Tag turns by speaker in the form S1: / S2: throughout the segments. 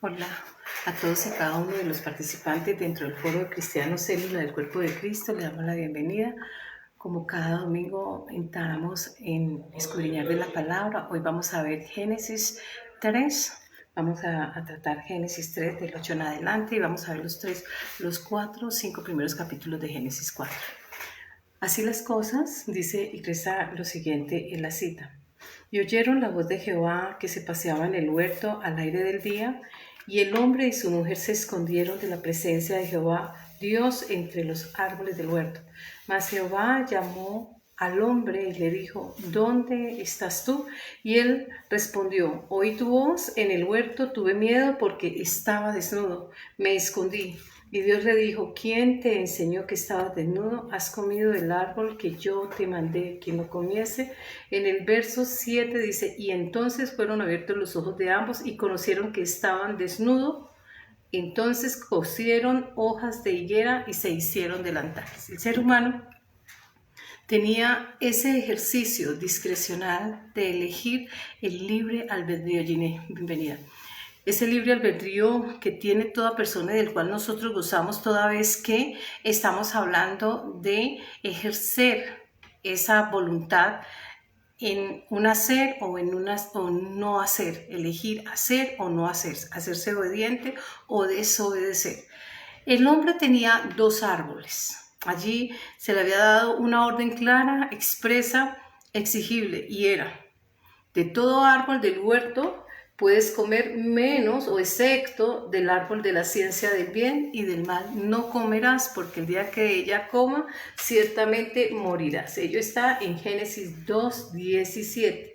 S1: Hola a todos y a cada uno de los participantes dentro del Foro de Cristianos Célula del Cuerpo de Cristo. Le damos la bienvenida. Como cada domingo entramos en escudriñar de la palabra. Hoy vamos a ver Génesis 3. Vamos a tratar Génesis 3 del 8 en adelante y vamos a ver los 4 o 5 primeros capítulos de Génesis 4. Así las cosas, dice y reza lo siguiente en la cita. Y oyeron la voz de Jehová que se paseaba en el huerto al aire del día, y el hombre y su mujer se escondieron de la presencia de Jehová, Dios, entre los árboles del huerto. Mas Jehová llamó al hombre y le dijo, ¿dónde estás tú? Y él respondió, oí tu voz en el huerto, tuve miedo porque estaba desnudo, me escondí. Y Dios le dijo, ¿quién te enseñó que estabas desnudo? ¿Has comido del árbol que yo te mandé que no comiese? En el verso 7 dice, y entonces fueron abiertos los ojos de ambos y conocieron que estaban desnudos. Entonces cosieron hojas de higuera y se hicieron delantales. El ser humano tenía ese ejercicio discrecional de elegir el libre albedrío. Giné, bienvenida. Ese libre albedrío que tiene toda persona y del cual nosotros gozamos toda vez que estamos hablando de ejercer esa voluntad en un hacer o en o no hacer, elegir hacer o no hacer, hacerse obediente o desobedecer. El hombre tenía dos árboles. Allí se le había dado una orden clara, expresa, exigible, y era: de todo árbol del huerto puedes comer menos o excepto del árbol de la ciencia del bien y del mal. No comerás, porque el día que ella coma, ciertamente morirás. Ello está en Génesis 2:17.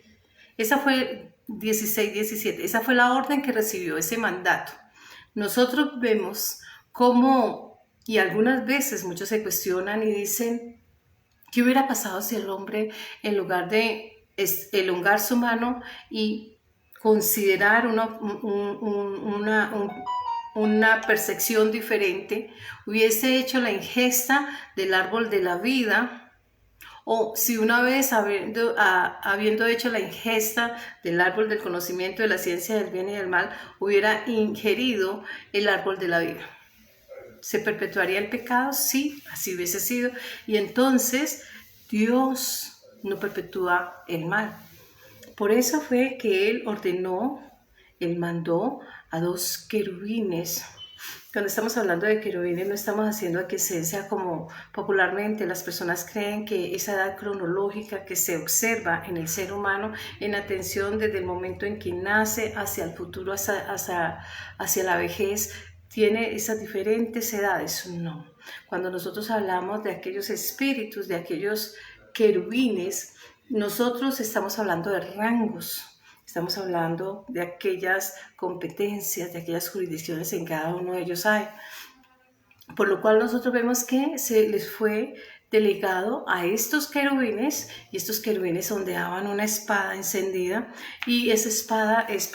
S1: Esa fue 16:17. Esa fue la orden que recibió, ese mandato. Nosotros vemos cómo, y algunas veces muchos se cuestionan y dicen, ¿qué hubiera pasado si el hombre, en lugar de elongar su mano y considerar una percepción diferente, hubiese hecho la ingesta del árbol de la vida? O si una vez habiendo hecho la ingesta del árbol del conocimiento de la ciencia del bien y del mal, hubiera ingerido el árbol de la vida. ¿Se perpetuaría el pecado? Sí, así hubiese sido. Y entonces Dios no perpetúa el mal. Por eso fue que Él Él mandó a dos querubines. Cuando estamos hablando de querubines, no estamos haciendo aquiescencia como popularmente las personas creen, que esa edad cronológica que se observa en el ser humano en atención desde el momento en que nace hacia el futuro, hacia la vejez, tiene esas diferentes edades. No. Cuando nosotros hablamos de aquellos espíritus, de aquellos querubines, nosotros estamos hablando de rangos. Estamos hablando de aquellas competencias, de aquellas jurisdicciones en cada uno de ellos hay. Por lo cual nosotros vemos que se les fue delegado a estos querubines, y estos querubines ondeaban una espada encendida, y esa espada es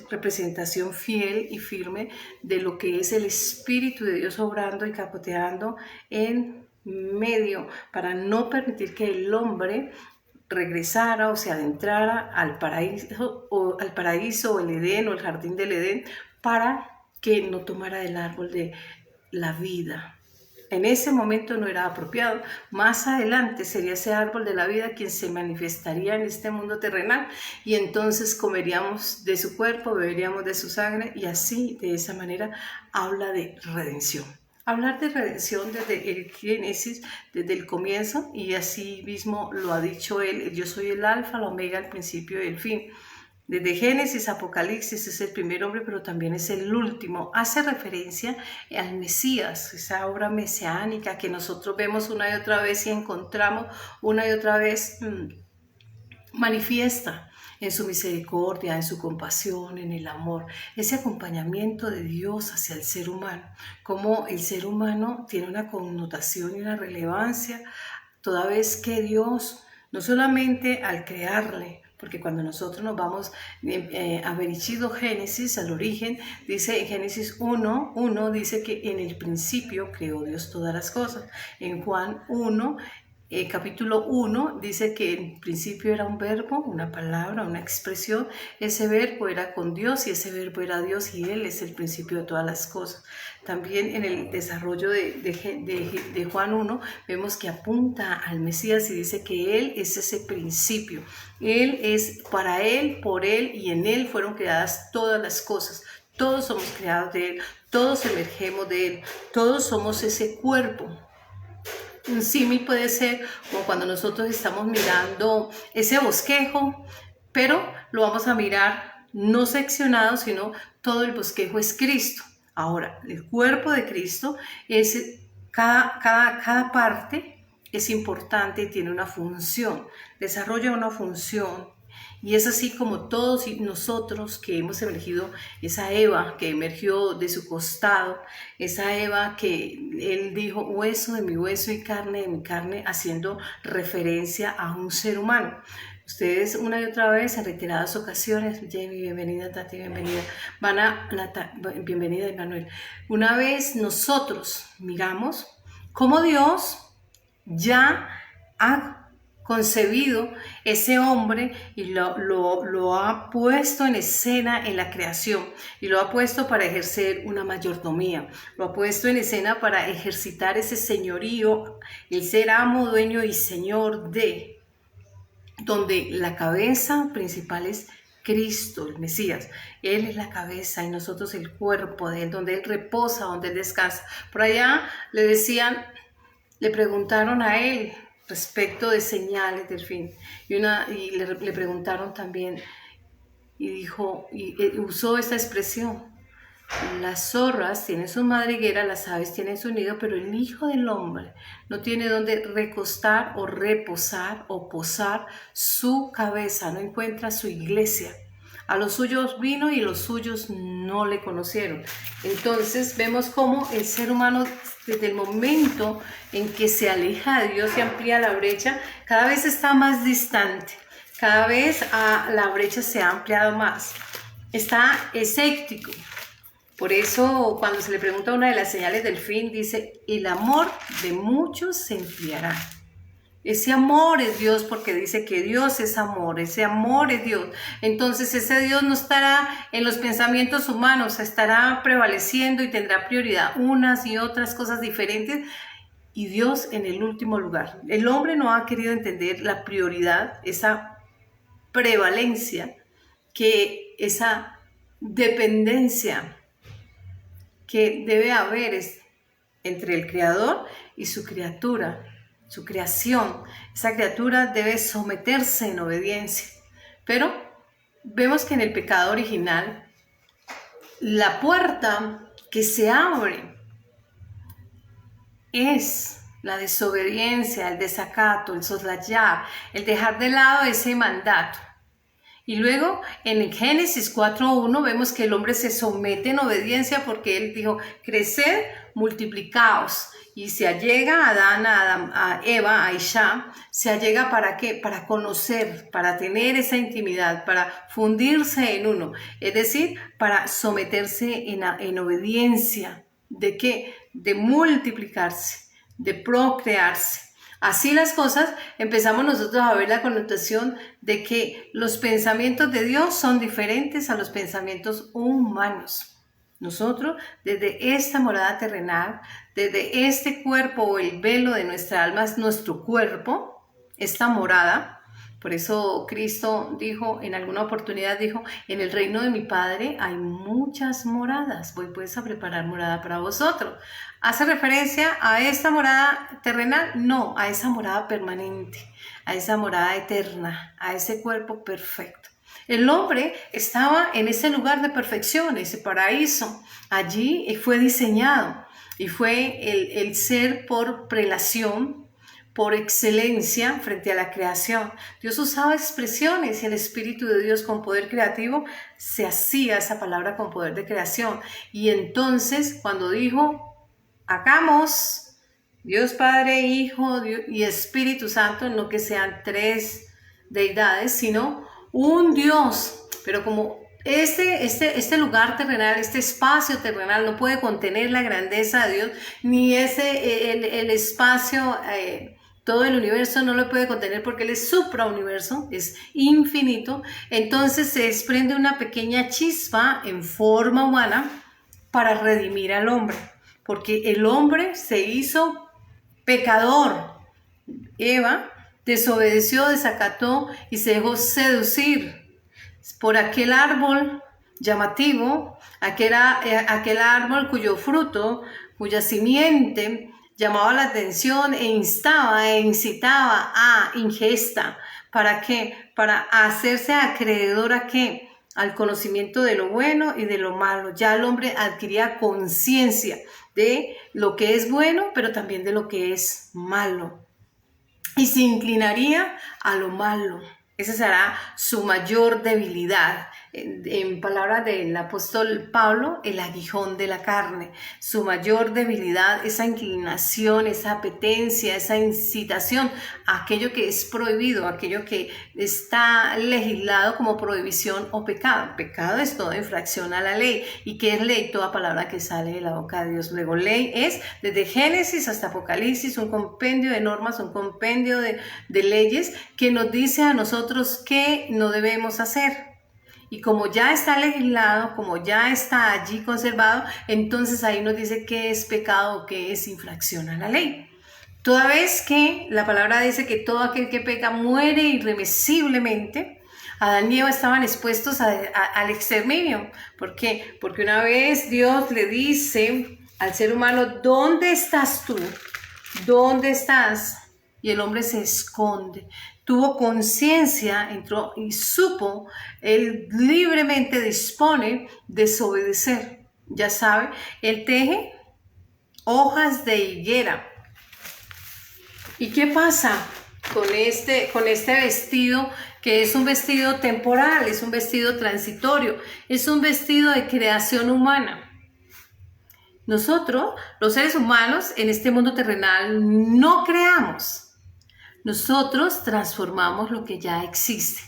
S1: representación fiel y firme de lo que es el Espíritu de Dios obrando y capoteando en medio para no permitir que el hombre regresara o se adentrara al paraíso o el Edén o el jardín del Edén, para que no tomara el árbol de la vida. En ese momento no era apropiado. Más adelante sería ese árbol de la vida quien se manifestaría en este mundo terrenal, y entonces comeríamos de su cuerpo, beberíamos de su sangre, y así, de esa manera, habla de redención. Hablar de redención desde el Génesis, desde el comienzo, y así mismo lo ha dicho él: yo soy el alfa, la omega, el principio y el fin. Desde Génesis, Apocalipsis es el primer hombre, pero también es el último. Hace referencia al Mesías, esa obra mesiánica que nosotros vemos una y otra vez y encontramos una y otra vez manifiesta en su misericordia, en su compasión, en el amor, ese acompañamiento de Dios hacia el ser humano, como el ser humano tiene una connotación y una relevancia, toda vez que Dios, no solamente al crearle, porque cuando nosotros nos vamos a Berichídó, Génesis, al origen, dice en Génesis 1:1, dice que en el principio creó Dios todas las cosas. En Juan 1, capítulo 1 dice que en principio era un verbo, una palabra, una expresión. Ese verbo era con Dios y ese verbo era Dios y Él es el principio de todas las cosas. También en el desarrollo de Juan 1 vemos que apunta al Mesías y dice que Él es ese principio. Él es, para Él, por Él y en Él fueron creadas todas las cosas. Todos somos creados de Él, todos emergemos de Él, todos somos ese cuerpo. Un símil puede ser como cuando nosotros estamos mirando ese bosquejo, pero lo vamos a mirar no seccionado, sino todo el bosquejo es Cristo. Ahora, el cuerpo de Cristo es cada parte es importante y tiene una función, desarrolla una función. Y es así como todos nosotros que hemos emergido, esa Eva que emergió de su costado, esa Eva que él dijo, hueso de mi hueso y carne de mi carne, haciendo referencia a un ser humano. Ustedes una y otra vez en reiteradas ocasiones, Jamie, bienvenida, Tati, bienvenida, bienvenida, Emmanuel. Una vez nosotros miramos cómo Dios ya ha concebido ese hombre y lo ha puesto en escena en la creación y lo ha puesto para ejercer una mayordomía, lo ha puesto en escena para ejercitar ese señorío, el ser amo, dueño y señor de, donde la cabeza principal es Cristo, el Mesías. Él es la cabeza y nosotros el cuerpo de Él, donde Él reposa, donde Él descansa. Por allá le preguntaron a Él respecto de señales del fin. Y le preguntaron también, y dijo, y usó esta expresión: las zorras tienen su madriguera, las aves tienen su nido, pero el Hijo del Hombre no tiene donde recostar o reposar o posar su cabeza, no encuentra su iglesia. A los suyos vino y los suyos no le conocieron. Entonces vemos cómo el ser humano, desde el momento en que se aleja de Dios y amplía la brecha, cada vez está más distante, cada vez la brecha se ha ampliado más, está escéptico. Por eso cuando se le pregunta una de las señales del fin, dice, el amor de muchos se enfriará. Ese amor es Dios, porque dice que Dios es amor, ese amor es Dios. Entonces ese Dios no estará en los pensamientos humanos, estará prevaleciendo y tendrá prioridad unas y otras cosas diferentes, y Dios en el último lugar. El hombre no ha querido entender la prioridad, esa prevalencia, esa dependencia que debe haber entre el Creador y su criatura, su creación. Esa criatura debe someterse en obediencia. Pero vemos que en el pecado original, la puerta que se abre es la desobediencia, el desacato, el soslayar, el dejar de lado ese mandato. Y luego en Génesis 4:1 vemos que el hombre se somete en obediencia porque él dijo, creced, multiplicaos. Y se allega a Adán, a Eva, a Isha, se allega ¿para qué? Para conocer, para tener esa intimidad, para fundirse en uno. Es decir, para someterse en obediencia. ¿De qué? De multiplicarse, de procrearse. Así las cosas, empezamos nosotros a ver la connotación de que los pensamientos de Dios son diferentes a los pensamientos humanos. Nosotros, desde esta morada terrenal, desde este cuerpo o el velo de nuestra alma, es nuestro cuerpo, esta morada. Por eso Cristo dijo, en alguna oportunidad dijo, en el reino de mi Padre hay muchas moradas, voy pues a preparar morada para vosotros. ¿Hace referencia a esta morada terrenal? No, a esa morada permanente, a esa morada eterna, a ese cuerpo perfecto. El hombre estaba en ese lugar de perfección, ese paraíso. Allí fue diseñado y fue el ser por prelación, por excelencia frente a la creación. Dios usaba expresiones y el Espíritu de Dios con poder creativo se hacía esa palabra con poder de creación. Y entonces cuando dijo, hagamos, Dios Padre, Hijo y Espíritu Santo, no que sean tres deidades, sino un Dios, pero como este lugar terrenal, este espacio terrenal no puede contener la grandeza de Dios, ni el espacio todo el universo no lo puede contener porque Él es suprauniverso, es infinito. Entonces se desprende una pequeña chispa en forma humana para redimir al hombre, porque el hombre se hizo pecador. Eva desobedeció, desacató y se dejó seducir por aquel árbol llamativo, aquel árbol cuyo fruto, cuya simiente llamaba la atención e instaba e incitaba a ingesta. ¿Para qué? Para hacerse acreedor a qué? Al conocimiento de lo bueno y de lo malo. Ya el hombre adquiría conciencia de lo que es bueno, pero también de lo que es malo. Y se inclinaría a lo malo. Esa será su mayor debilidad. En palabras del apóstol Pablo, el aguijón de la carne. Su mayor debilidad, esa inclinación, esa apetencia, esa incitación a aquello que es prohibido, aquello que está legislado como prohibición o pecado. Pecado es toda infracción a la ley. ¿Y qué es ley? Toda palabra que sale de la boca de Dios. Luego, ley es desde Génesis hasta Apocalipsis, un compendio de normas, un compendio de leyes que nos dice a nosotros qué no debemos hacer. Y como ya está legislado, como ya está allí conservado, entonces ahí nos dice qué es pecado o qué es infracción a la ley. Toda vez que la palabra dice que todo aquel que peca muere irremisiblemente, Adán y Eva estaban expuestos al exterminio. ¿Por qué? Porque una vez Dios le dice al ser humano, ¿dónde estás tú? ¿Dónde estás? Y el hombre se esconde. Tuvo conciencia, entró y supo, él libremente dispone de desobedecer. Ya sabe, él teje hojas de higuera. ¿Y qué pasa con este vestido? Que es un vestido temporal, es un vestido transitorio, es un vestido de creación humana. Nosotros, los seres humanos, en este mundo terrenal, no creamos. Nosotros transformamos lo que ya existe.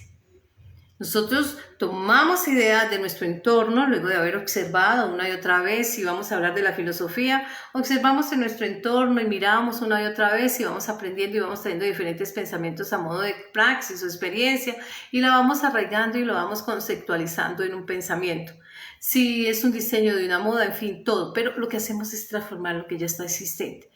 S1: Nosotros tomamos ideas de nuestro entorno, luego de haber observado una y otra vez, si vamos a hablar de la filosofía, observamos en nuestro entorno y miramos una y otra vez y vamos aprendiendo y vamos teniendo diferentes pensamientos a modo de praxis o experiencia y la vamos arraigando y lo vamos conceptualizando en un pensamiento. Si es un diseño de una moda, en fin, todo, pero lo que hacemos es transformar lo que ya está existente.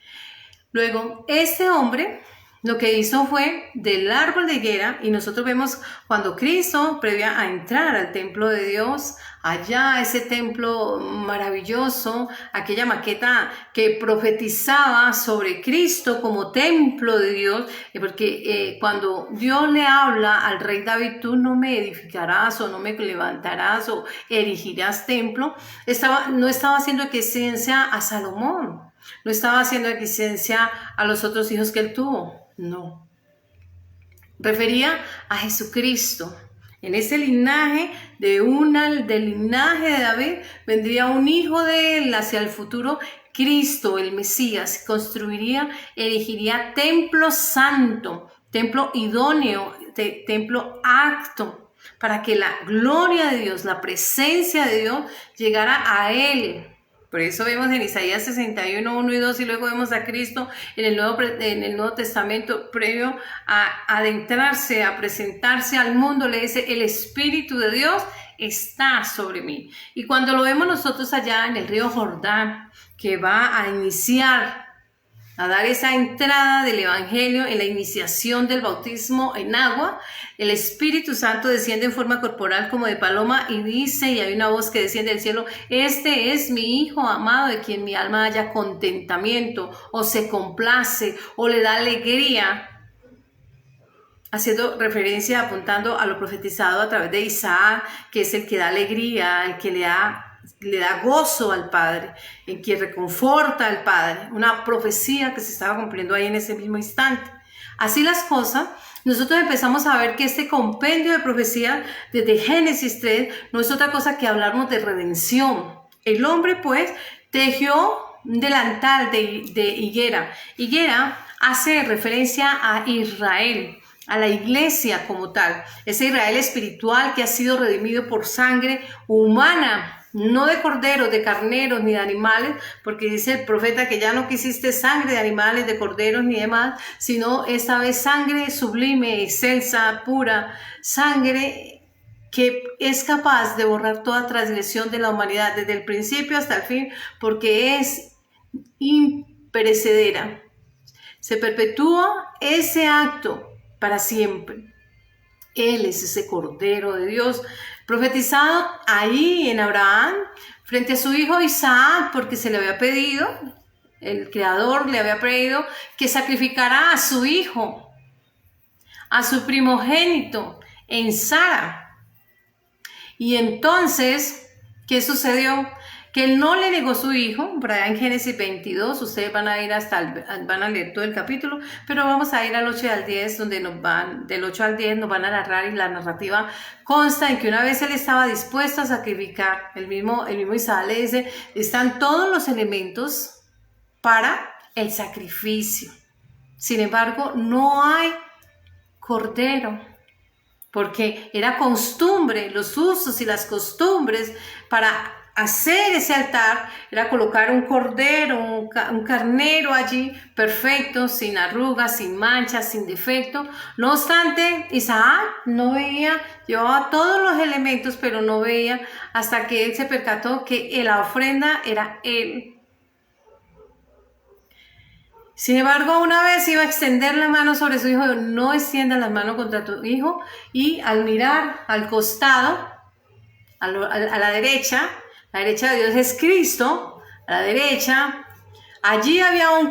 S1: Luego, este hombre lo que hizo fue del árbol de higuera, y nosotros vemos cuando Cristo, previo a entrar al templo de Dios, allá ese templo maravilloso, aquella maqueta que profetizaba sobre Cristo como templo de Dios, porque cuando Dios le habla al rey David, tú no me edificarás o no me levantarás o erigirás templo, no estaba haciendo aquiescencia a Salomón, no estaba haciendo aquiescencia a los otros hijos que él tuvo. No, refería a Jesucristo. En ese linaje, del linaje de David, vendría un hijo de él hacia el futuro, Cristo, el Mesías, construiría, erigiría templo santo, templo idóneo, templo apto, para que la gloria de Dios, la presencia de Dios llegara a él. Por eso vemos en Isaías 61, 1 y 2 y luego vemos a Cristo en el Nuevo Testamento previo a adentrarse, a presentarse al mundo. Le dice, el Espíritu de Dios está sobre mí. Y cuando lo vemos nosotros allá en el río Jordán, que va a iniciar, a dar esa entrada del Evangelio en la iniciación del bautismo en agua, el Espíritu Santo desciende en forma corporal como de paloma y dice, y hay una voz que desciende del cielo, este es mi Hijo amado de quien mi alma haya contentamiento, o se complace, o le da alegría, haciendo referencia, apuntando a lo profetizado a través de Isaac, que es el que da alegría, el que le da gozo al Padre, en quien reconforta al Padre, una profecía que se estaba cumpliendo ahí en ese mismo instante. Así las cosas, nosotros empezamos a ver que este compendio de profecía desde Génesis 3 no es otra cosa que hablarnos de redención. El hombre pues tejió un delantal de higuera. Higuera hace referencia a Israel, a la iglesia como tal, ese Israel espiritual que ha sido redimido por sangre humana, no de corderos, de carneros, ni de animales, porque dice el profeta que ya no quisiste sangre de animales, de corderos, ni demás, sino esta vez sangre sublime, excelsa, pura, sangre que es capaz de borrar toda transgresión de la humanidad, desde el principio hasta el fin, porque es imperecedera. Se perpetúa ese acto para siempre. Él es ese Cordero de Dios, profetizado ahí en Abraham, frente a su hijo Isaac, porque se le había pedido, el Creador le había pedido que sacrificara a su hijo, a su primogénito, en Sara. Y entonces, ¿qué sucedió? Que él no le negó su hijo, por allá en Génesis 22, ustedes van a ir van a leer todo el capítulo, pero vamos a ir al 8 y al 10, donde del 8 al 10 nos van a narrar, y la narrativa consta en que una vez él estaba dispuesto a sacrificar, el mismo Isaac le dice, están todos los elementos para el sacrificio. Sin embargo, no hay cordero, porque era costumbre, los usos y las costumbres para hacer ese altar era colocar un cordero, un carnero allí, perfecto, sin arrugas, sin manchas, sin defecto. No obstante, Isaac no veía, llevaba todos los elementos, pero no veía, hasta que él se percató que la ofrenda era él. Sin embargo, una vez iba a extender la mano sobre su hijo, no extiendas las manos contra tu hijo, y al mirar al costado, a la derecha de Dios es Cristo, a la derecha, allí había un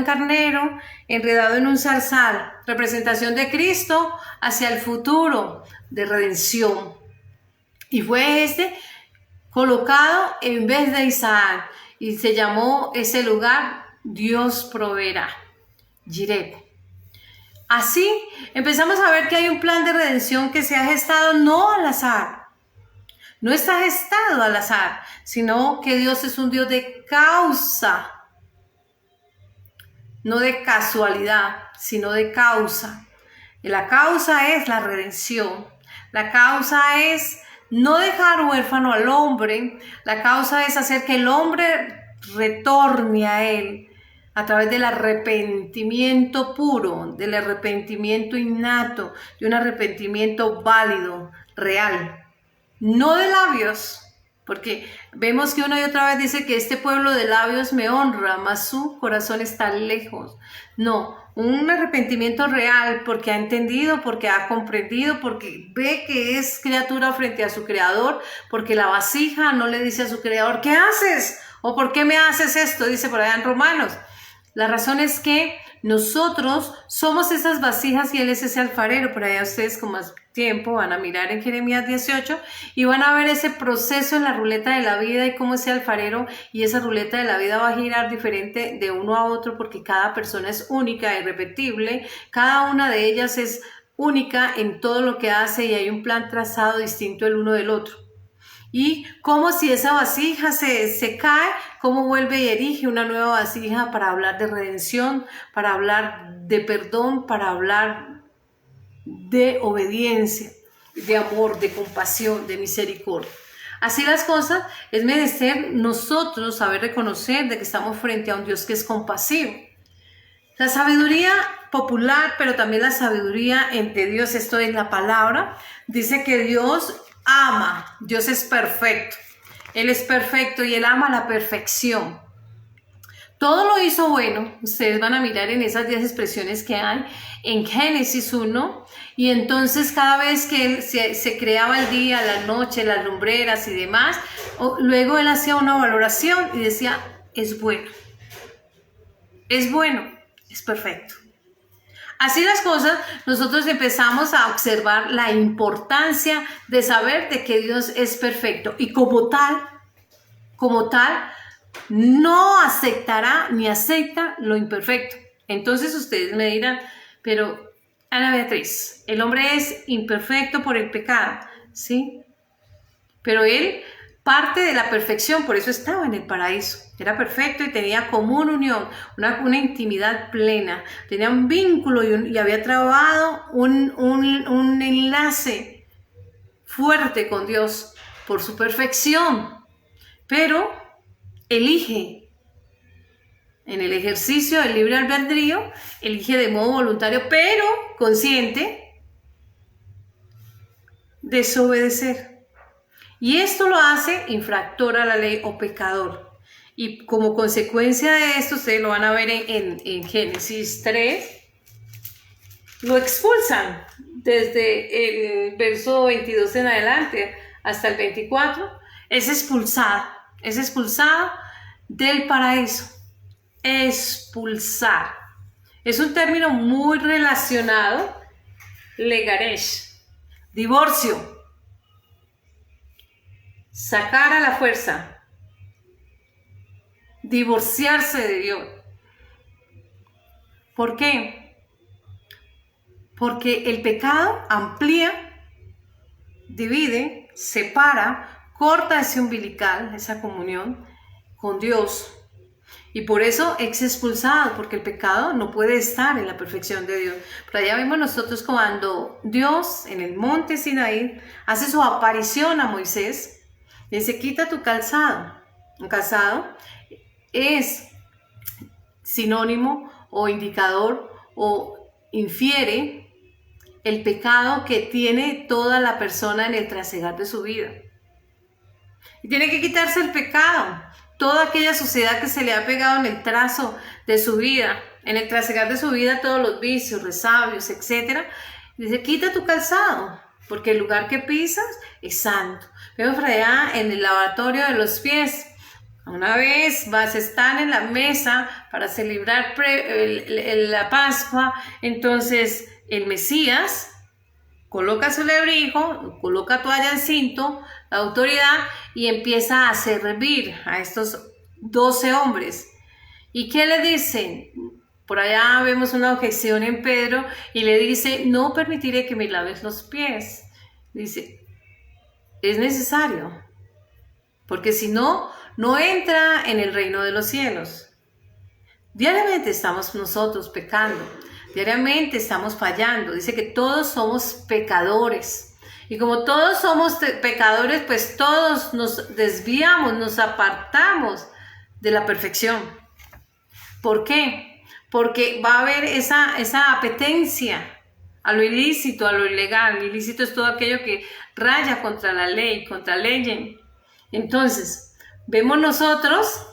S1: carnero enredado en un zarzal, representación de Cristo hacia el futuro de redención. Y fue colocado en vez de Isaac, y se llamó ese lugar Dios proveerá, Jireh. Así empezamos a ver que hay un plan de redención que se ha gestado no al azar. No está gestado al azar, sino que Dios es un Dios de causa, no de casualidad, sino de causa. Y la causa es la redención. La causa es no dejar huérfano al hombre. La causa es hacer que el hombre retorne a Él a través del arrepentimiento puro, del arrepentimiento innato, de un arrepentimiento válido, real. No de labios, porque vemos que una y otra vez dice que este pueblo de labios me honra, mas su corazón está lejos. No, un arrepentimiento real, porque ha entendido, porque ha comprendido, porque ve que es criatura frente a su Creador, porque la vasija no le dice a su Creador, ¿qué haces? ¿O por qué me haces esto? Dice por allá en Romanos. La razón es que nosotros somos esas vasijas y Él es ese alfarero. Por allá ustedes con más tiempo van a mirar en Jeremías 18 y van a ver ese proceso en la ruleta de la vida y cómo ese alfarero y esa ruleta de la vida va a girar diferente de uno a otro, porque cada persona es única, irrepetible, cada una de ellas es única en todo lo que hace y hay un plan trazado distinto el uno del otro. Y como si esa vasija se cae, cómo vuelve y erige una nueva vasija para hablar de redención, para hablar de perdón, para hablar de obediencia, de amor, de compasión, de misericordia. Así las cosas, es menester nosotros saber reconocer de que estamos frente a un Dios que es compasivo. La sabiduría popular, pero también la sabiduría entre Dios, esto es la palabra, dice que Dios ama, Dios es perfecto, Él es perfecto y Él ama la perfección. Todo lo hizo bueno, ustedes van a mirar en esas 10 expresiones que hay en Génesis 1, y entonces cada vez que Él se creaba el día, la noche, las lumbreras y demás, luego Él hacía una valoración y decía, es bueno, es perfecto. Así las cosas, nosotros empezamos a observar la importancia de saber de que Dios es perfecto y como tal, no aceptará ni acepta lo imperfecto. Entonces ustedes me dirán, pero Ana Beatriz, el hombre es imperfecto por el pecado, ¿sí? Pero él parte de la perfección, por eso estaba en el paraíso. Era perfecto y tenía común unión, una intimidad plena, tenía un vínculo y había trabado un enlace fuerte con Dios. por su perfección, pero elige en el ejercicio del libre albedrío, elige de modo voluntario, pero consciente, desobedecer. Y esto lo hace infractor a la ley o pecador. Y como consecuencia de esto, ustedes lo van a ver en Génesis 3, lo expulsan desde el verso 22 en adelante hasta el 24. Es expulsado del paraíso. Expulsar. Es un término muy relacionado, legaresh, divorcio, sacar a la fuerza, divorciarse de Dios. ¿Por qué? Porque el pecado amplía, divide, separa, corta ese umbilical, esa comunión con Dios. Y por eso es expulsado, porque el pecado no puede estar en la perfección de Dios. Por allá vemos nosotros cuando Dios en el monte Sinaí hace su aparición a Moisés y dice: quita tu calzado. Un calzado es sinónimo o indicador o infiere el pecado que tiene toda la persona en el trasegar de su vida. Y tiene que quitarse el pecado. Toda aquella suciedad que se le ha pegado en el trazo de su vida, en el trasegar de su vida, todos los vicios, resabios, etc. Dice: quita tu calzado, porque el lugar que pisas es santo. Vemos por allá en el lavatorio de los pies. Una vez están en la mesa para celebrar la Pascua, entonces el Mesías coloca su lebrijo, coloca toalla en cinto, la autoridad, y empieza a servir a estos 12 hombres. ¿Y qué le dicen? Por allá vemos una objeción en Pedro y le dice: no permitiré que me laves los pies. Dice: es necesario, porque si no, no entra en el reino de los cielos. Diariamente estamos nosotros pecando. Diariamente estamos fallando. Dice que todos somos pecadores. Y como todos somos pecadores, pues todos nos desviamos, nos apartamos de la perfección. ¿Por qué? Porque va a haber esa apetencia a lo ilícito, a lo ilegal. Lo ilícito es todo aquello que raya contra la ley, contra la ley. Entonces, vemos nosotros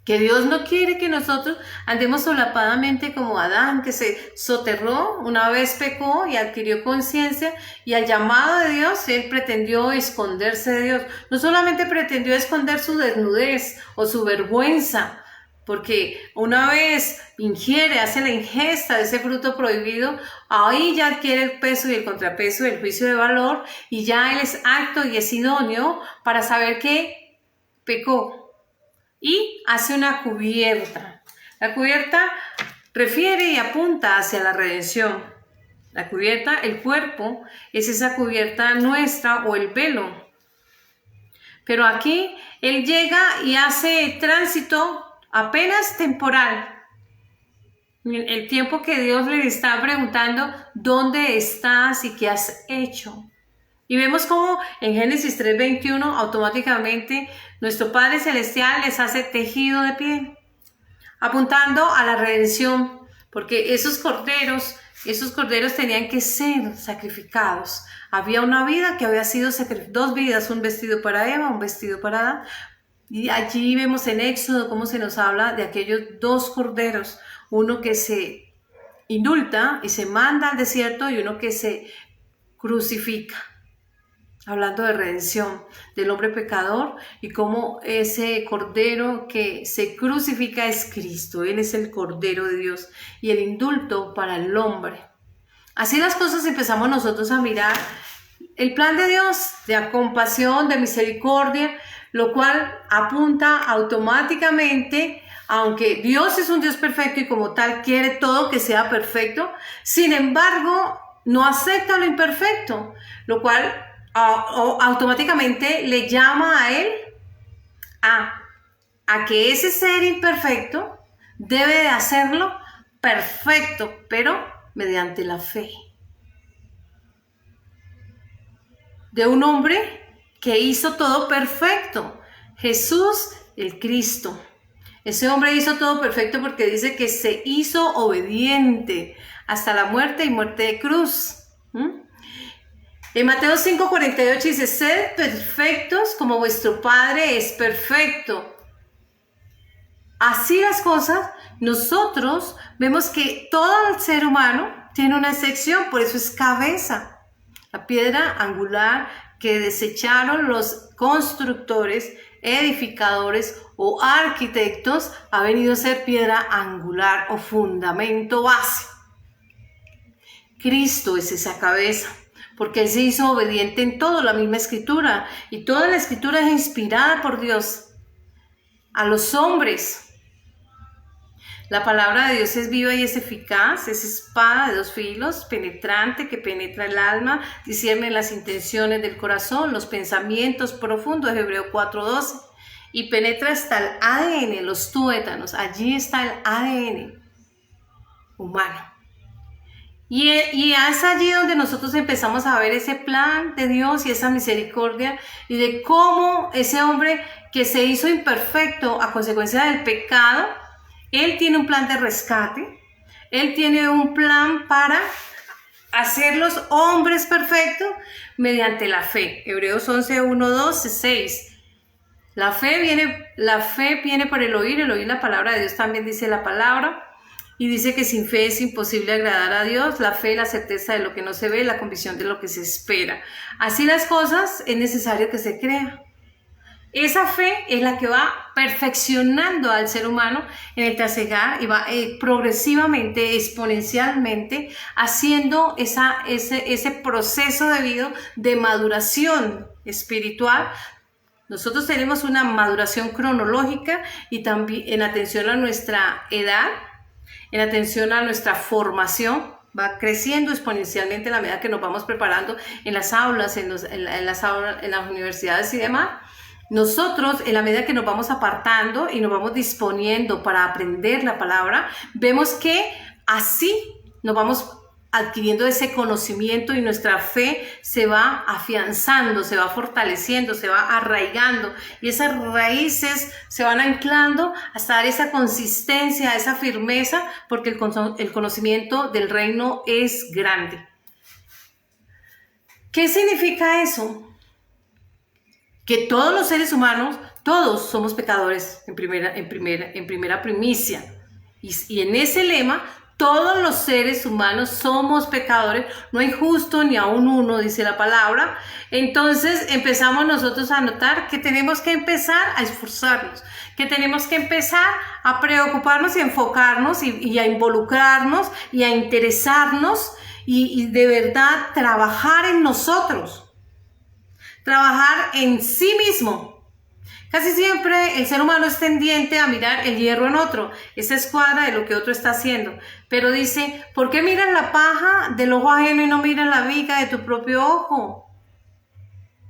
S1: que Dios no quiere que nosotros andemos solapadamente como Adán, que se soterró, una vez pecó y adquirió conciencia, y al llamado de Dios, él pretendió esconderse de Dios. No solamente pretendió esconder su desnudez o su vergüenza, porque una vez hace la ingesta de ese fruto prohibido, ahí ya adquiere el peso y el contrapeso del juicio de valor, y ya él es apto y es idóneo para saber que pecó. Y hace una cubierta. La cubierta refiere y apunta hacia la redención. La cubierta, el cuerpo, es esa cubierta nuestra o el velo. Pero aquí él llega y hace tránsito apenas temporal. El tiempo que Dios le está preguntando: ¿dónde estás y qué has hecho? Y vemos cómo en Génesis 3:21 automáticamente nuestro Padre Celestial les hace tejido de piel, apuntando a la redención, porque esos corderos tenían que ser sacrificados. Había una vida que había sido sacrificada, 2 vidas, un vestido para Eva, un vestido para Adán. Y allí vemos en Éxodo cómo se nos habla de aquellos 2 corderos, uno que se indulta y se manda al desierto y uno que se crucifica. Hablando de redención del hombre pecador y cómo ese cordero que se crucifica es Cristo. Él es el cordero de Dios y el indulto para el hombre. Así las cosas empezamos nosotros a mirar el plan de Dios de compasión, de misericordia, lo cual apunta automáticamente, aunque Dios es un Dios perfecto y como tal quiere todo que sea perfecto, sin embargo no acepta lo imperfecto, lo cual automáticamente le llama a él a que ese ser imperfecto debe de hacerlo perfecto, pero mediante la fe de un hombre que hizo todo perfecto. Jesús, el Cristo. Ese hombre hizo todo perfecto porque dice que se hizo obediente hasta la muerte y muerte de cruz. En Mateo 5:48 dice, sed perfectos como vuestro Padre es perfecto. Así las cosas, nosotros vemos que todo el ser humano tiene una sección, por eso es cabeza. La piedra angular que desecharon los constructores, edificadores o arquitectos ha venido a ser piedra angular o fundamento base. Cristo es esa cabeza, porque Él se hizo obediente en todo, la misma escritura, y toda la escritura es inspirada por Dios a los hombres. La palabra de Dios es viva y es eficaz, es espada de dos filos, penetrante, que penetra el alma, discierne las intenciones del corazón, los pensamientos profundos, Hebreos 4:12, y penetra hasta el ADN, los tuétanos, allí está el ADN humano. Y es allí donde nosotros empezamos a ver ese plan de Dios y esa misericordia y de cómo ese hombre que se hizo imperfecto a consecuencia del pecado, Él tiene un plan de rescate, Él tiene un plan para hacerlos hombres perfectos mediante la fe. Hebreos 11:1, 12, 6. La fe viene por el oír la palabra de Dios también dice la palabra. Y dice que sin fe es imposible agradar a Dios. La fe, la certeza de lo que no se ve, la convicción de lo que se espera. Así las cosas, es necesario que se crea. Esa fe es la que va perfeccionando al ser humano en el trasegar y va progresivamente, exponencialmente, haciendo ese proceso debido de maduración espiritual. Nosotros tenemos una maduración cronológica y también en atención a nuestra edad, en atención a nuestra formación, va creciendo exponencialmente a la medida que nos vamos preparando en las aulas, en las universidades y demás. Nosotros, en la medida que nos vamos apartando y nos vamos disponiendo para aprender la palabra, vemos que así nos vamos adquiriendo ese conocimiento y nuestra fe se va afianzando, se va fortaleciendo, se va arraigando y esas raíces se van anclando hasta dar esa consistencia, esa firmeza, porque el conocimiento del reino es grande. ¿Qué significa eso? Que todos los seres humanos, todos somos pecadores en primera primicia. Y en ese lema, todos los seres humanos somos pecadores, no hay justo ni aún uno, dice la palabra. Entonces empezamos nosotros a notar que tenemos que empezar a esforzarnos, que tenemos que empezar a preocuparnos y a enfocarnos y a involucrarnos y a interesarnos y de verdad trabajar en nosotros, trabajar en sí mismo. Casi siempre el ser humano es tendiente a mirar el hierro en otro, esa escuadra de lo que otro está haciendo. Pero dice, ¿por qué miras la paja del ojo ajeno y no miras la viga de tu propio ojo?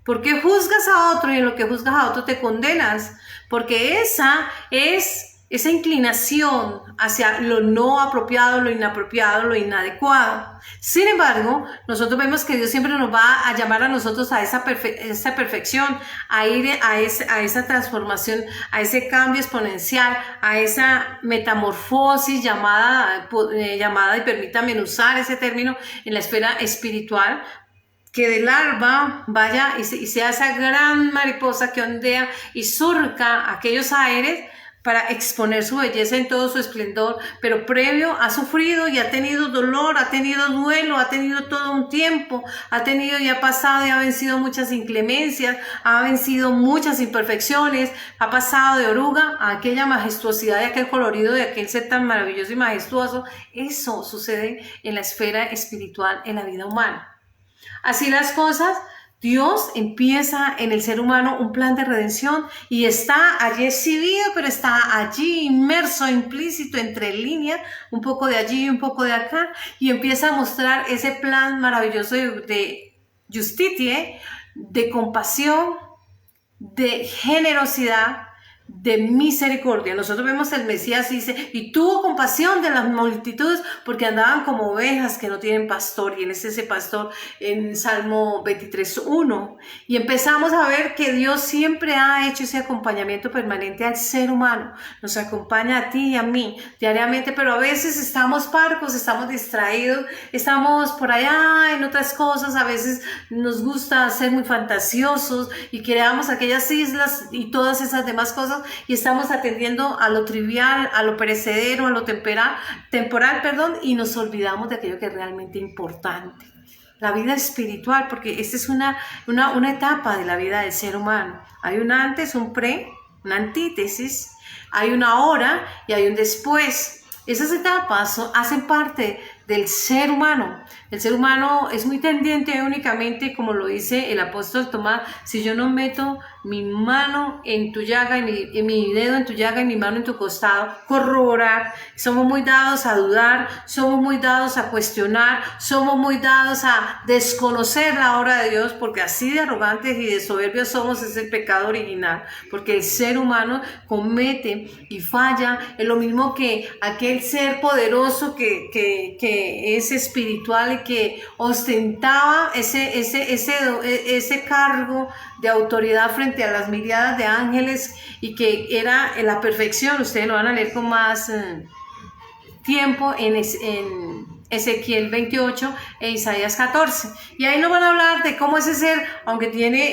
S1: ¿Por qué juzgas a otro y en lo que juzgas a otro te condenas? Porque esa es esa inclinación hacia lo no apropiado, lo inapropiado, lo inadecuado. Sin embargo, nosotros vemos que Dios siempre nos va a llamar a nosotros a esa perfección, a ir a esa transformación, a ese cambio exponencial, a esa metamorfosis llamada, y permítanme usar ese término en la esfera espiritual, que de larva vaya y sea esa gran mariposa que ondea y surca aquellos aires para exponer su belleza en todo su esplendor, pero previo ha sufrido y ha tenido dolor, ha tenido duelo, ha tenido todo un tiempo, ha tenido y ha pasado y ha vencido muchas inclemencias, ha vencido muchas imperfecciones, ha pasado de oruga a aquella majestuosidad, de aquel colorido, de aquel ser tan maravilloso y majestuoso. Eso sucede en la esfera espiritual, en la vida humana. Así las cosas, Dios empieza en el ser humano un plan de redención y está allí exhibido, pero está allí inmerso, implícito, entre líneas, un poco de allí y un poco de acá, y empieza a mostrar ese plan maravilloso de justicia, de compasión, de generosidad, de misericordia. Nosotros vemos el Mesías dice, y tuvo compasión de las multitudes porque andaban como ovejas que no tienen pastor, y él es ese pastor en Salmo 23:1. Y empezamos a ver que Dios siempre ha hecho ese acompañamiento permanente al ser humano, nos acompaña a ti y a mí diariamente, pero a veces estamos parcos, estamos distraídos, estamos por allá en otras cosas, a veces nos gusta ser muy fantasiosos y creamos aquellas islas y todas esas demás cosas y estamos atendiendo a lo trivial, a lo perecedero, a lo temporal, y nos olvidamos de aquello que es realmente importante. La vida espiritual, porque esta es una etapa de la vida del ser humano. Hay un antes, un pre, una antítesis, hay una ahora y hay un después. Esas etapas hacen parte del ser humano. El ser humano es muy tendiente únicamente, como lo dice el apóstol Tomás, si yo no meto mi mano en tu llaga, y mi dedo en tu llaga y mi mano en tu costado, corroborar. Somos muy dados a dudar, somos muy dados a cuestionar, somos muy dados a desconocer la obra de Dios, porque así de arrogantes y de soberbios somos, es el pecado original, porque el ser humano comete y falla, es lo mismo que aquel ser poderoso que es espiritual y que ostentaba ese cargo de autoridad frente a las miriadas de ángeles y que era la perfección. Ustedes lo van a leer con más tiempo en Ezequiel 28 e Isaías 14. Y ahí nos van a hablar de cómo ese ser, aunque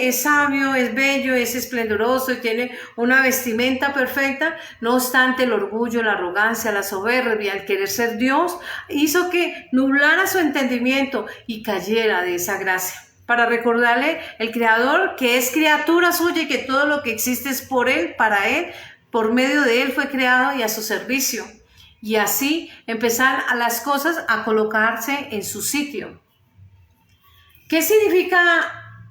S1: es sabio, es bello, es esplendoroso y tiene una vestimenta perfecta, no obstante el orgullo, la arrogancia, la soberbia, el querer ser Dios, hizo que nublara su entendimiento y cayera de esa gracia. Para recordarle el Creador que es criatura suya y que todo lo que existe es por Él, para Él, por medio de Él fue creado y a su servicio. Y así empezar a las cosas a colocarse en su sitio. ¿Qué significa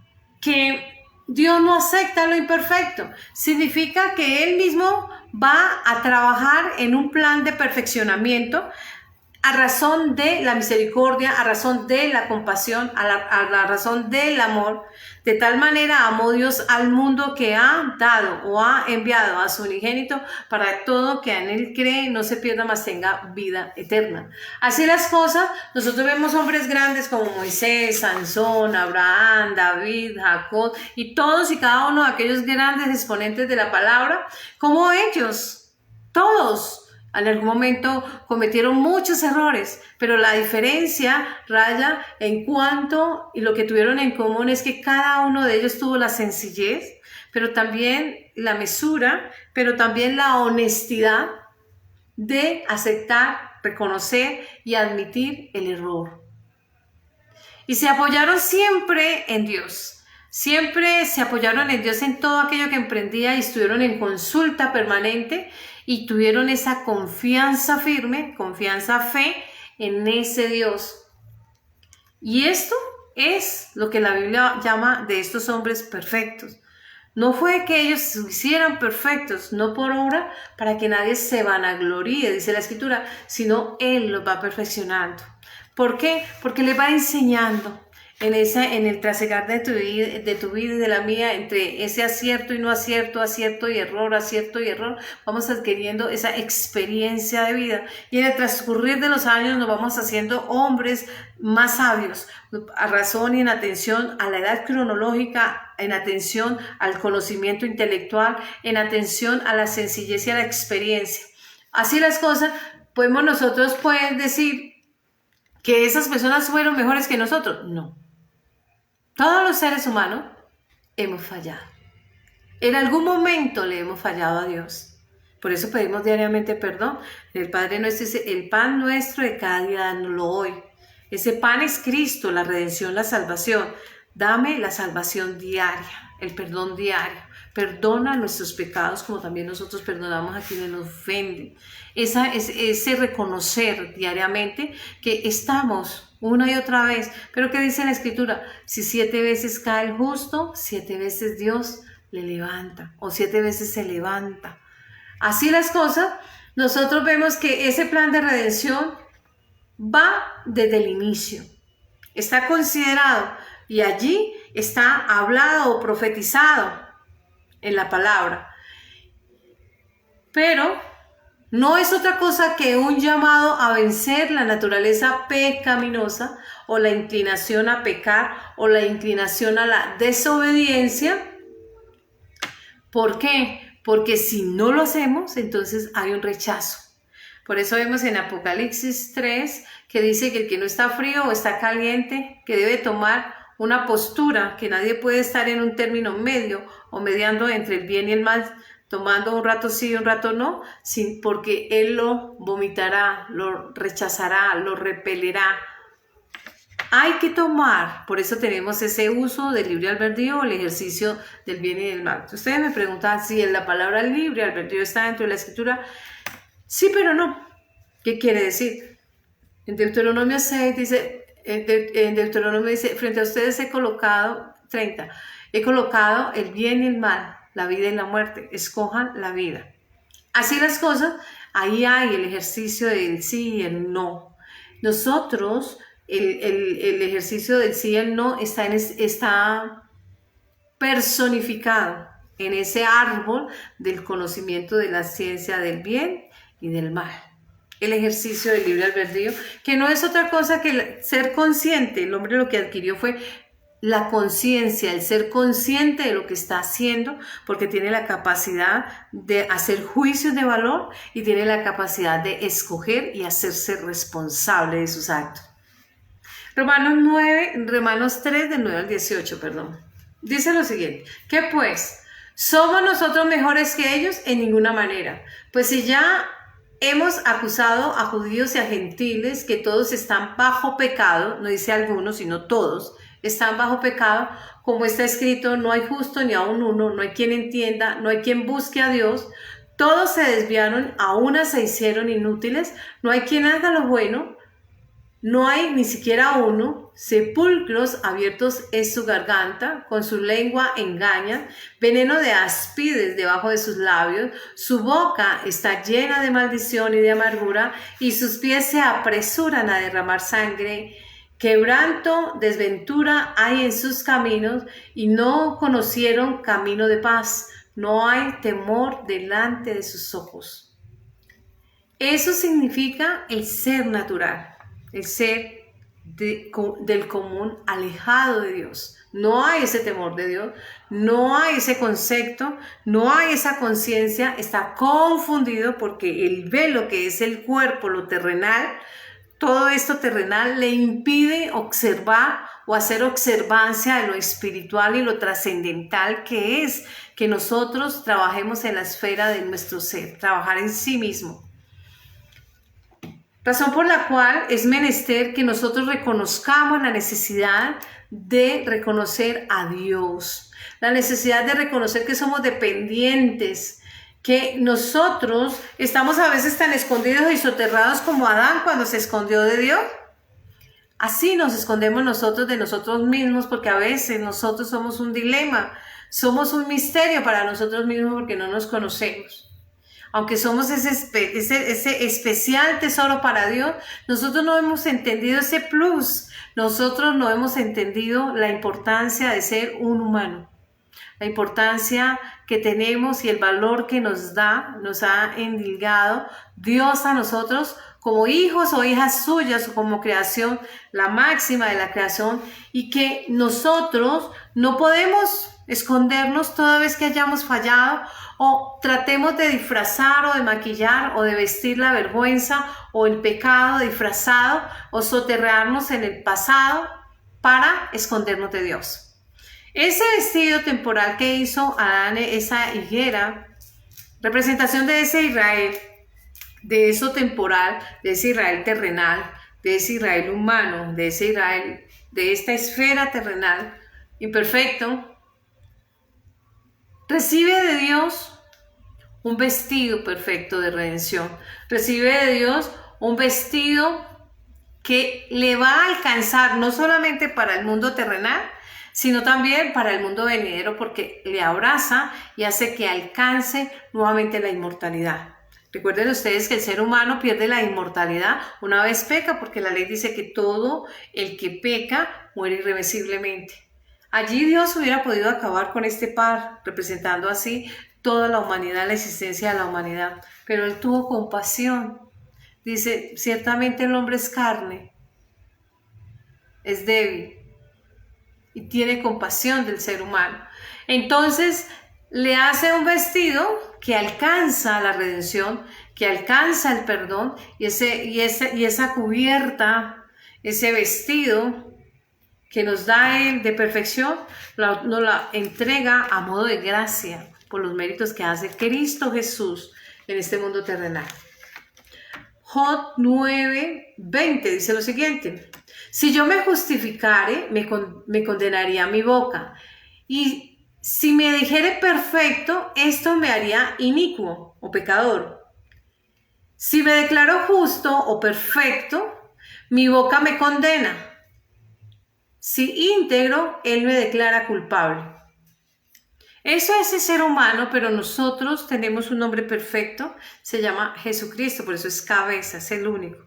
S1: que Dios no acepta lo imperfecto? Significa que Él mismo va a trabajar en un plan de perfeccionamiento a razón de la misericordia, a razón de la compasión, a la razón del amor. De tal manera amó Dios al mundo que ha dado o ha enviado a su unigénito para todo que en Él cree no se pierda, mas tenga vida eterna. Así las cosas, nosotros vemos hombres grandes como Moisés, Sansón, Abraham, David, Jacob y todos y cada uno de aquellos grandes exponentes de la palabra, como ellos, todos, en algún momento cometieron muchos errores, pero la diferencia raya en cuanto, y lo que tuvieron en común es que cada uno de ellos tuvo la sencillez, pero también la mesura, pero también la honestidad de aceptar, reconocer y admitir el error. Y se apoyaron siempre en Dios. Siempre se apoyaron en Dios en todo aquello que emprendía y estuvieron en consulta permanente y tuvieron esa confianza firme, confianza, fe en ese Dios. Y esto es lo que la Biblia llama de estos hombres perfectos. No fue que ellos se hicieran perfectos, no por obra, para que nadie se vanagloríe, dice la Escritura, sino Él los va perfeccionando. ¿Por qué? Porque les va enseñando en el trasegar de tu vida y de la mía, entre ese acierto y no acierto, acierto y error, vamos adquiriendo esa experiencia de vida. Y en el transcurrir de los años nos vamos haciendo hombres más sabios, a razón y en atención a la edad cronológica, en atención al conocimiento intelectual, en atención a la sencillez y a la experiencia. Así las cosas, podemos nosotros decir que esas personas fueron mejores que nosotros. No. Todos los seres humanos hemos fallado. En algún momento le hemos fallado a Dios. Por eso pedimos diariamente perdón. El Padre nuestro dice, el pan nuestro de cada día dánoslo hoy. Ese pan es Cristo, la redención, la salvación. Dame la salvación diaria, el perdón diario. Perdona nuestros pecados como también nosotros perdonamos a quienes nos ofenden. Ese reconocer diariamente que estamos una y otra vez. Pero ¿qué dice la Escritura? Si 7 veces cae el justo, 7 veces Dios le levanta o 7 veces se levanta. Así las cosas, nosotros vemos que ese plan de redención va desde el inicio. Está considerado y allí está hablado o profetizado en la palabra. pero no es otra cosa que un llamado a vencer la naturaleza pecaminosa o la inclinación a pecar o la inclinación a la desobediencia. ¿Por qué? Porque si no lo hacemos, entonces hay un rechazo. Por eso vemos en Apocalipsis 3 que dice que el que no está frío o está caliente, que debe tomar una postura, que nadie puede estar en un término medio o mediando entre el bien y el mal, tomando un rato sí y un rato no, porque él lo vomitará, lo rechazará, lo repelerá. Hay que tomar, por eso tenemos ese uso del libre albedrío o el ejercicio del bien y del mal. Ustedes me preguntan si en la palabra libre albedrío está dentro de la escritura. Sí, pero no. ¿Qué quiere decir? En Deuteronomio 6 dice, en Deuteronomio dice, frente a ustedes he colocado, 30, he colocado el bien y el mal, la vida y la muerte, escojan la vida. Así las cosas, ahí hay el ejercicio del sí y el no. Nosotros, el ejercicio del sí y el no está personificado en ese árbol del conocimiento de la ciencia del bien y del mal. El ejercicio del libre albedrío, que no es otra cosa que ser consciente. El hombre lo que adquirió fue la conciencia, el ser consciente de lo que está haciendo, porque tiene la capacidad de hacer juicios de valor y tiene la capacidad de escoger y hacerse responsable de sus actos. Romanos 3, del 9 al 18, dice lo siguiente: ¿qué pues? ¿Somos nosotros mejores que ellos? En ninguna manera. Pues si ya hemos acusado a judíos y a gentiles que todos están bajo pecado, no dice algunos, sino todos, están bajo pecado, como está escrito, no hay justo ni aun uno, no hay quien entienda, no hay quien busque a Dios, todos se desviaron, a una se hicieron inútiles, no hay quien haga lo bueno, no hay ni siquiera uno, sepulcros abiertos es su garganta, con su lengua engañan, veneno de áspides debajo de sus labios, su boca está llena de maldición y de amargura, y sus pies se apresuran a derramar sangre. Quebranto, desventura hay en sus caminos, y no conocieron camino de paz. No hay temor delante de sus ojos. Eso significa el ser natural. El ser del común, alejado de Dios. No hay ese temor de Dios, no hay ese concepto, no hay esa conciencia, está confundido porque él ve lo que es el cuerpo, lo terrenal, todo esto terrenal le impide observar o hacer observancia de lo espiritual y lo trascendental que es que nosotros trabajemos en la esfera de nuestro ser, trabajar en sí mismo. Razón por la cual es menester que nosotros reconozcamos la necesidad de reconocer a Dios, la necesidad de reconocer que somos dependientes, que nosotros estamos a veces tan escondidos y soterrados como Adán cuando se escondió de Dios. Así nos escondemos nosotros de nosotros mismos, porque a veces nosotros somos un dilema, somos un misterio para nosotros mismos porque no nos conocemos. Aunque somos ese especial tesoro para Dios, nosotros no hemos entendido ese plus. Nosotros no hemos entendido la importancia de ser un humano. La importancia que tenemos y el valor que nos ha endilgado Dios a nosotros como hijos o hijas suyas o como creación, la máxima de la creación, y que nosotros no podemos escondernos toda vez que hayamos fallado o tratemos de disfrazar o de maquillar o de vestir la vergüenza o el pecado disfrazado o soterrarnos en el pasado para escondernos de Dios. Ese vestido temporal que hizo Adán, esa higuera, representación de ese Israel, de eso temporal, de ese Israel terrenal, de ese Israel humano, de ese Israel, de esta esfera terrenal imperfecto, recibe de Dios un vestido perfecto de redención. Recibe de Dios un vestido que le va a alcanzar no solamente para el mundo terrenal, sino también para el mundo venidero, porque le abraza y hace que alcance nuevamente la inmortalidad. Recuerden ustedes que el ser humano pierde la inmortalidad una vez peca, porque la ley dice que todo el que peca muere irreversiblemente. Allí Dios hubiera podido acabar con este par, representando así toda la humanidad, la existencia de la humanidad, pero Él tuvo compasión. Dice, ciertamente el hombre es carne, es débil y tiene compasión del ser humano. Entonces le hace un vestido que alcanza la redención, que alcanza el perdón, y esa cubierta, ese vestido que nos da Él de perfección, nos la entrega a modo de gracia por los méritos que hace Cristo Jesús en este mundo terrenal. Job 9:20 dice lo siguiente: si yo me justificare, me condenaría mi boca, y si me dijere perfecto, esto me haría inicuo o pecador. Si me declaro justo o perfecto, mi boca me condena. Si íntegro, Él me declara culpable. Eso es el ser humano, pero nosotros tenemos un nombre perfecto, se llama Jesucristo, por eso es cabeza, es el único.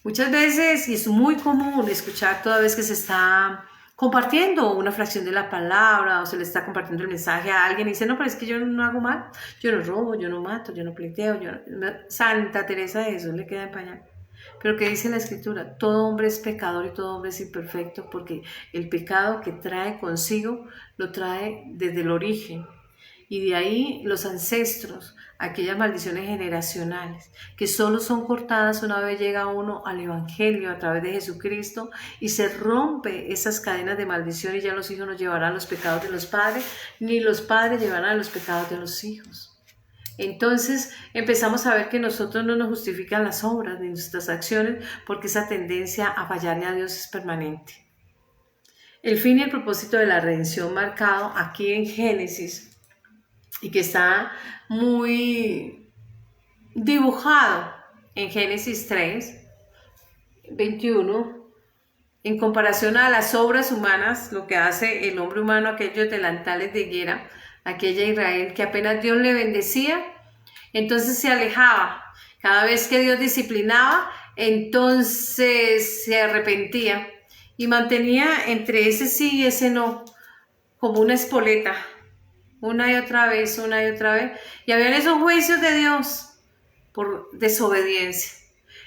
S1: Muchas veces, y es muy común escuchar toda vez que se está compartiendo una fracción de la palabra o se le está compartiendo el mensaje a alguien y dice, no, pero es que yo no hago mal, yo no robo, yo no mato, yo no pleiteo, Santa Teresa de Jesús le queda en pañal. Pero ¿qué dice la Escritura? Todo hombre es pecador y todo hombre es imperfecto, porque el pecado que trae consigo lo trae desde el origen. Y de ahí los ancestros, aquellas maldiciones generacionales, que solo son cortadas una vez llega uno al Evangelio a través de Jesucristo y se rompe esas cadenas de maldición, y ya los hijos no llevarán los pecados de los padres, ni los padres llevarán los pecados de los hijos. Entonces empezamos a ver que nosotros no nos justifican las obras ni nuestras acciones, porque esa tendencia a fallarle a Dios es permanente. El fin y el propósito de la redención marcado aquí en Génesis, y que está muy dibujado en Génesis 3:21, en comparación a las obras humanas, lo que hace el hombre humano, aquellos delantales de higuera, aquella Israel que apenas Dios le bendecía, entonces se alejaba. Cada vez que Dios disciplinaba, entonces se arrepentía y mantenía entre ese sí y ese no, como una espoleta, una y otra vez, y habían esos juicios de Dios por desobediencia.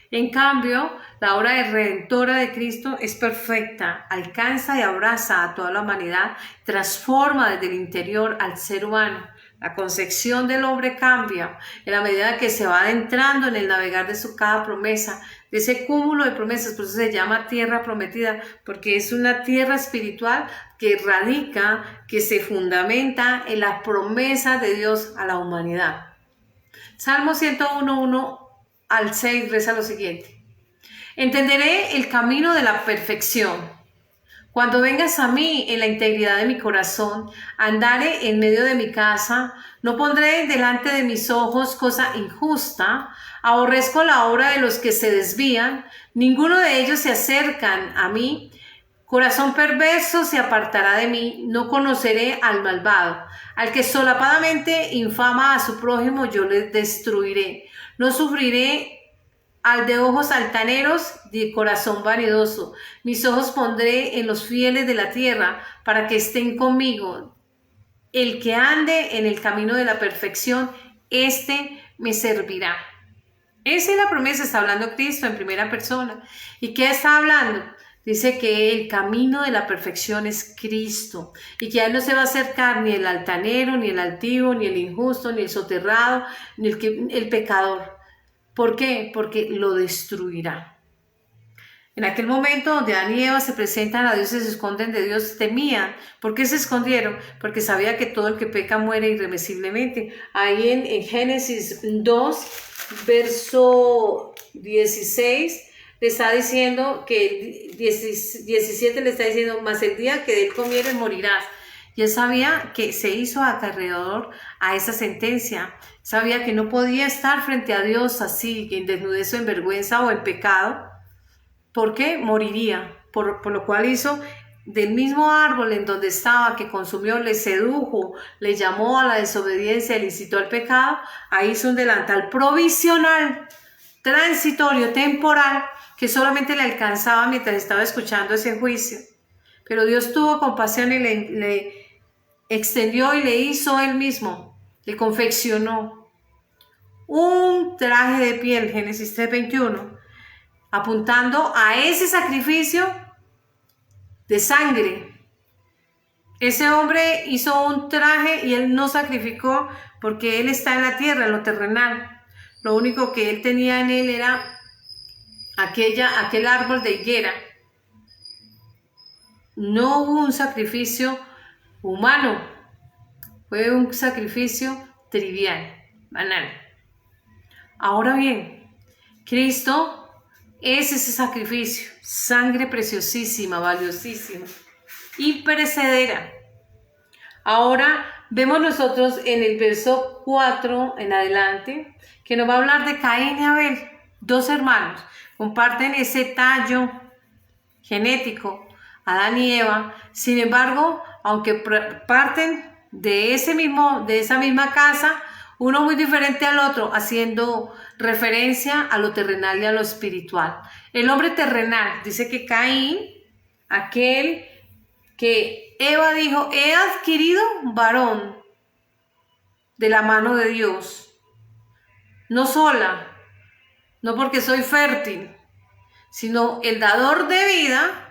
S1: En cambio, la obra redentora de Cristo es perfecta, alcanza y abraza a toda la humanidad, transforma desde el interior al ser humano. La concepción del hombre cambia en la medida que se va adentrando en el navegar de cada promesa, de ese cúmulo de promesas. Por eso se llama tierra prometida, porque es una tierra espiritual que radica, que se fundamenta en la promesa de Dios a la humanidad. Salmo 101:1-6 reza lo siguiente: entenderé el camino de la perfección. Cuando vengas a mí en la integridad de mi corazón, andaré en medio de mi casa, no pondré delante de mis ojos cosa injusta, aborrezco la obra de los que se desvían, ninguno de ellos se acercan a mí, corazón perverso se apartará de mí, no conoceré al malvado, al que solapadamente infama a su prójimo yo le destruiré, no sufriré al de ojos altaneros, de corazón vanidoso. Mis ojos pondré en los fieles de la tierra, para que estén conmigo. El que ande en el camino de la perfección, éste me servirá. Esa es la promesa, está hablando Cristo en primera persona. ¿Y qué está hablando? Dice que el camino de la perfección es Cristo, y que a Él no se va a acercar ni el altanero, ni el altivo, ni el injusto, ni el soterrado, ni el pecador. ¿Por qué? Porque lo destruirá. En aquel momento donde Adán y Eva se presentan a Dios y se esconden de Dios, temían. ¿Por qué se escondieron? Porque sabía que todo el que peca muere irremisiblemente. Ahí en Génesis 2, verso 16, le está diciendo que 17 le está diciendo, mas el día que de él comieres morirás. Y él sabía que se hizo acreedor a esa sentencia. Sabía que no podía estar frente a Dios así, en desnudez o en vergüenza o en pecado. ¿Por qué? Moriría. Por lo cual hizo del mismo árbol en donde estaba, que consumió, le sedujo, le llamó a la desobediencia, le incitó al pecado. Ahí hizo un delantal provisional, transitorio, temporal, que solamente le alcanzaba mientras estaba escuchando ese juicio. Pero Dios tuvo compasión y le extendió y le hizo él mismo le confeccionó un traje de piel, Génesis 3:21, apuntando a ese sacrificio de sangre. Ese hombre hizo un traje y él no sacrificó porque él está en la tierra, en lo terrenal. Lo único que él tenía en él era aquel árbol de higuera. No hubo un sacrificio humano, fue un sacrificio trivial, banal. Ahora bien, Cristo es ese sacrificio, sangre preciosísima, valiosísima, imperecedera. Ahora vemos nosotros en el verso 4 en adelante que nos va a hablar de Caín y Abel, dos hermanos, comparten ese tallo genético, Adán y Eva. Sin embargo, aunque parten de esa misma casa, uno muy diferente al otro, haciendo referencia a lo terrenal y a lo espiritual. El hombre terrenal dice que Caín, aquel que Eva dijo, he adquirido varón de la mano de Dios, no sola, no porque soy fértil, sino el dador de vida.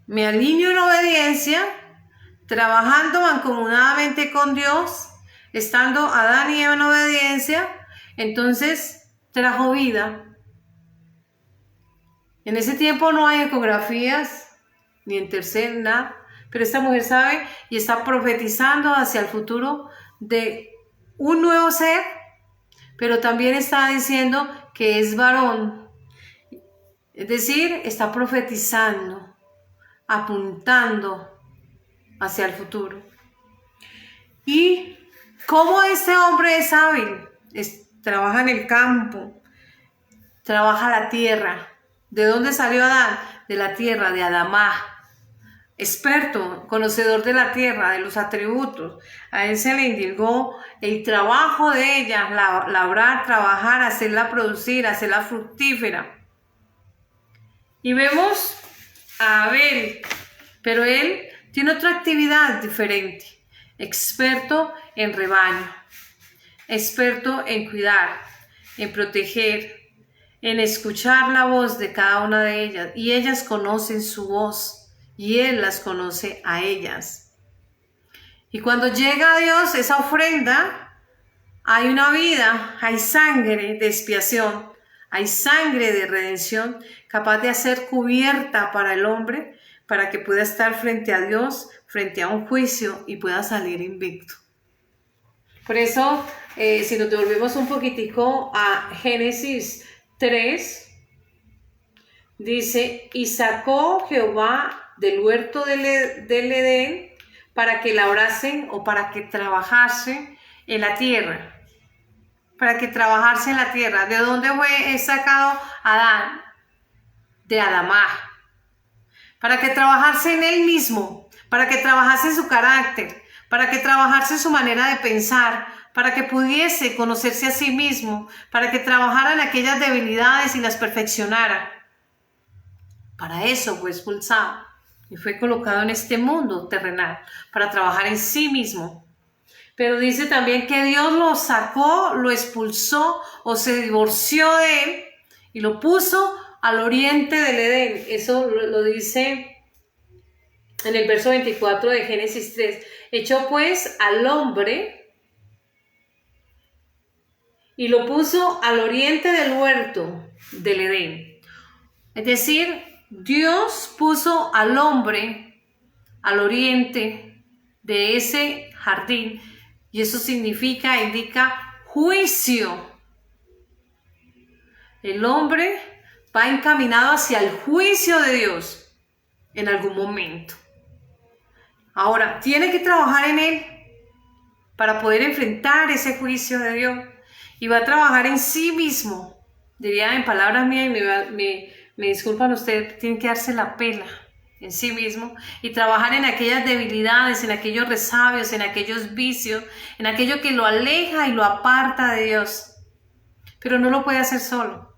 S1: Me alineo en obediencia, trabajando mancomunadamente con Dios, estando Adán y Eva en obediencia, entonces trajo vida. En ese tiempo no hay ecografías, ni en tercer nada, pero esta mujer sabe y está profetizando hacia el futuro de un nuevo ser, pero también está diciendo que es varón. Es decir, está profetizando, apuntando hacia el futuro. Y cómo este hombre es hábil, trabaja en el campo, trabaja la tierra. ¿De dónde salió Adán? De la tierra, de Adamá. Experto, conocedor de la tierra, de los atributos. A él se le indicó el trabajo de ella, labrar, trabajar, hacerla producir, hacerla fructífera. Y vemos a Abel, pero él tiene otra actividad diferente. Experto en rebaño, experto en cuidar, en proteger, en escuchar la voz de cada una de ellas. Y ellas conocen su voz y él las conoce a ellas. Y cuando llega a Dios esa ofrenda, hay una vida, hay sangre de expiación, hay sangre de redención capaz de hacer cubierta para el hombre, para que pueda estar frente a Dios, frente a un juicio y pueda salir invicto. Por eso, si nos devolvemos un poquitico a Génesis 3, dice, y sacó Jehová del huerto del Edén para que labrasen o para que trabajasen en la tierra. Para que trabajase en la tierra. ¿De dónde fue sacado Adán? De Adamá. Para que trabajase en él mismo, para que trabajase en su carácter, para que trabajase en su manera de pensar, para que pudiese conocerse a sí mismo, para que trabajara en aquellas debilidades y las perfeccionara. Para eso fue expulsado y fue colocado en este mundo terrenal, para trabajar en sí mismo. Pero dice también que Dios lo sacó, lo expulsó o se divorció de él y lo puso al oriente del Edén. Eso lo dice en el verso 24 de Génesis 3. Echó pues al hombre y lo puso al oriente del huerto del Edén. Es decir, Dios puso al hombre al oriente de ese jardín. Y eso indica juicio. El hombre va encaminado hacia el juicio de Dios en algún momento. Ahora, tiene que trabajar en él para poder enfrentar ese juicio de Dios. Y va a trabajar en sí mismo. Diría en palabras mías, y me disculpan ustedes, tiene que darse la pela en sí mismo y trabajar en aquellas debilidades, en aquellos resabios, en aquellos vicios, en aquello que lo aleja y lo aparta de Dios. Pero no lo puede hacer solo.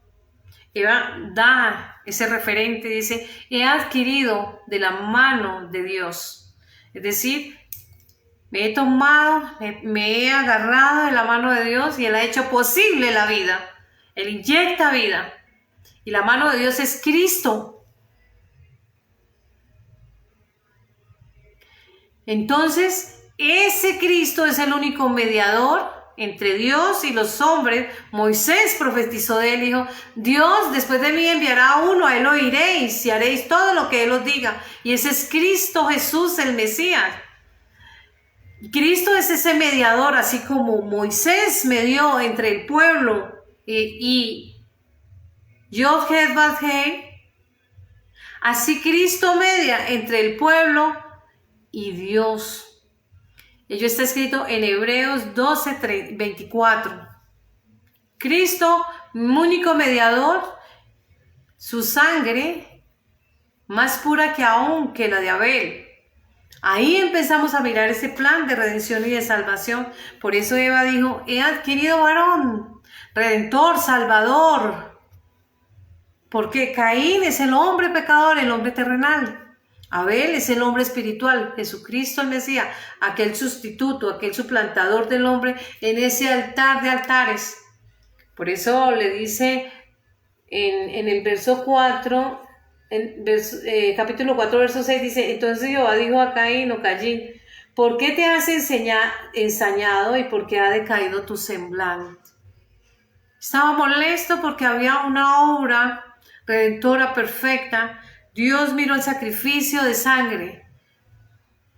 S1: Eva da ese referente, dice, he adquirido de la mano de Dios. Es decir, Me he tomado, me he agarrado de la mano de Dios y Él ha hecho posible la vida. Él inyecta vida. Y la mano de Dios es Cristo. Entonces, ese Cristo es el único mediador entre Dios y los hombres. Moisés profetizó de él, dijo, Dios después de mí enviará a uno, a él oiréis y haréis todo lo que él os diga. Y ese es Cristo Jesús, el Mesías. Cristo es ese mediador, así como Moisés medió entre el pueblo y Yod-Heh-Vav-Heh, así Cristo media entre el pueblo y Dios. Ello está escrito en Hebreos 12:24. Cristo, único mediador, su sangre más pura que aún que la de Abel. Ahí empezamos a mirar ese plan de redención y de salvación. Por eso Eva dijo, he adquirido varón, redentor, salvador. Porque Caín es el hombre pecador, el hombre terrenal. Abel es el hombre espiritual, Jesucristo el Mesías, aquel sustituto, aquel suplantador del hombre en ese altar de altares. Por eso le dice en el verso 4, capítulo 4, verso 6, dice, entonces Jehová dijo a Caín o Caín, ¿por qué te has ensañado y por qué ha decaído tu semblante? Estaba molesto porque había una obra redentora perfecta. Dios miró el sacrificio de sangre.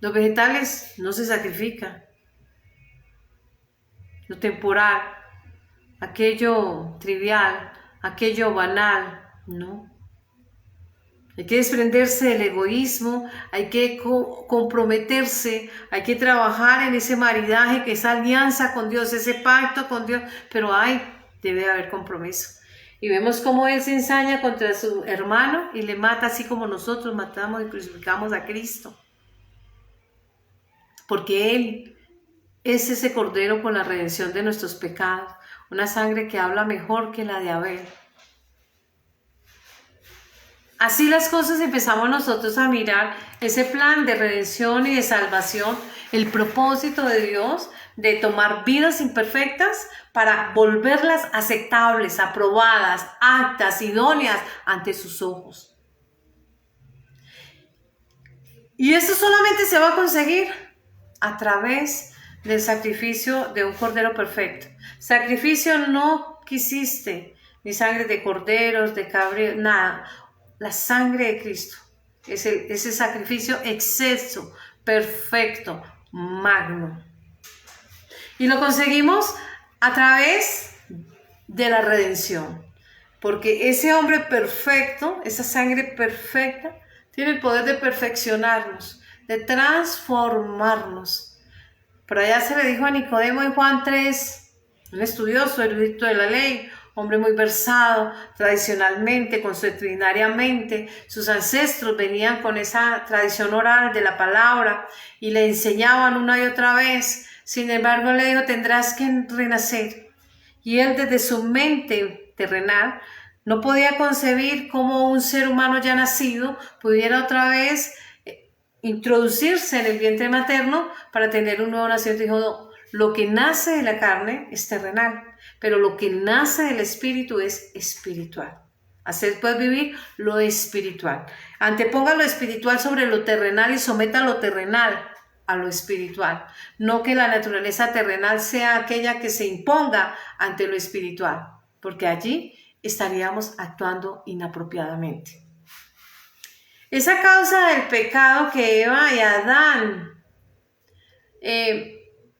S1: Los vegetales no se sacrifican. Lo temporal, aquello trivial, aquello banal, no. Hay que desprenderse del egoísmo, hay que comprometerse, hay que trabajar en ese maridaje, que esa alianza con Dios, ese pacto con Dios, pero debe haber compromiso. Y vemos cómo él se ensaña contra su hermano y le mata así como nosotros matamos y crucificamos a Cristo. Porque él es ese cordero por la redención de nuestros pecados, una sangre que habla mejor que la de Abel. Así las cosas empezamos nosotros a mirar ese plan de redención y de salvación, el propósito de Dios de tomar vidas imperfectas para volverlas aceptables, aprobadas, aptas, idóneas ante sus ojos. Y eso solamente se va a conseguir a través del sacrificio de un cordero perfecto. Sacrificio no quisiste, ni sangre de corderos, de cabríos, nada. La sangre de Cristo, ese sacrificio exceso, perfecto, magno. Y lo conseguimos a través de la redención. Porque ese hombre perfecto, esa sangre perfecta, tiene el poder de perfeccionarnos, de transformarnos. Por allá se le dijo a Nicodemo en Juan 3, un estudioso, erudito de la ley, hombre muy versado tradicionalmente, consuetudinariamente. Sus ancestros venían con esa tradición oral de la palabra y le enseñaban una y otra vez. Sin embargo, le dijo, tendrás que renacer. Y él desde su mente terrenal no podía concebir cómo un ser humano ya nacido pudiera otra vez introducirse en el vientre materno para tener un nuevo nacimiento. Dijo, no, lo que nace de la carne es terrenal, pero lo que nace del espíritu es espiritual. Hacer pues vivir lo espiritual. Anteponga lo espiritual sobre lo terrenal y someta lo terrenal a lo espiritual. No que la naturaleza terrenal sea aquella que se imponga ante lo espiritual, porque allí estaríamos actuando inapropiadamente. Esa causa del pecado que Eva y Adán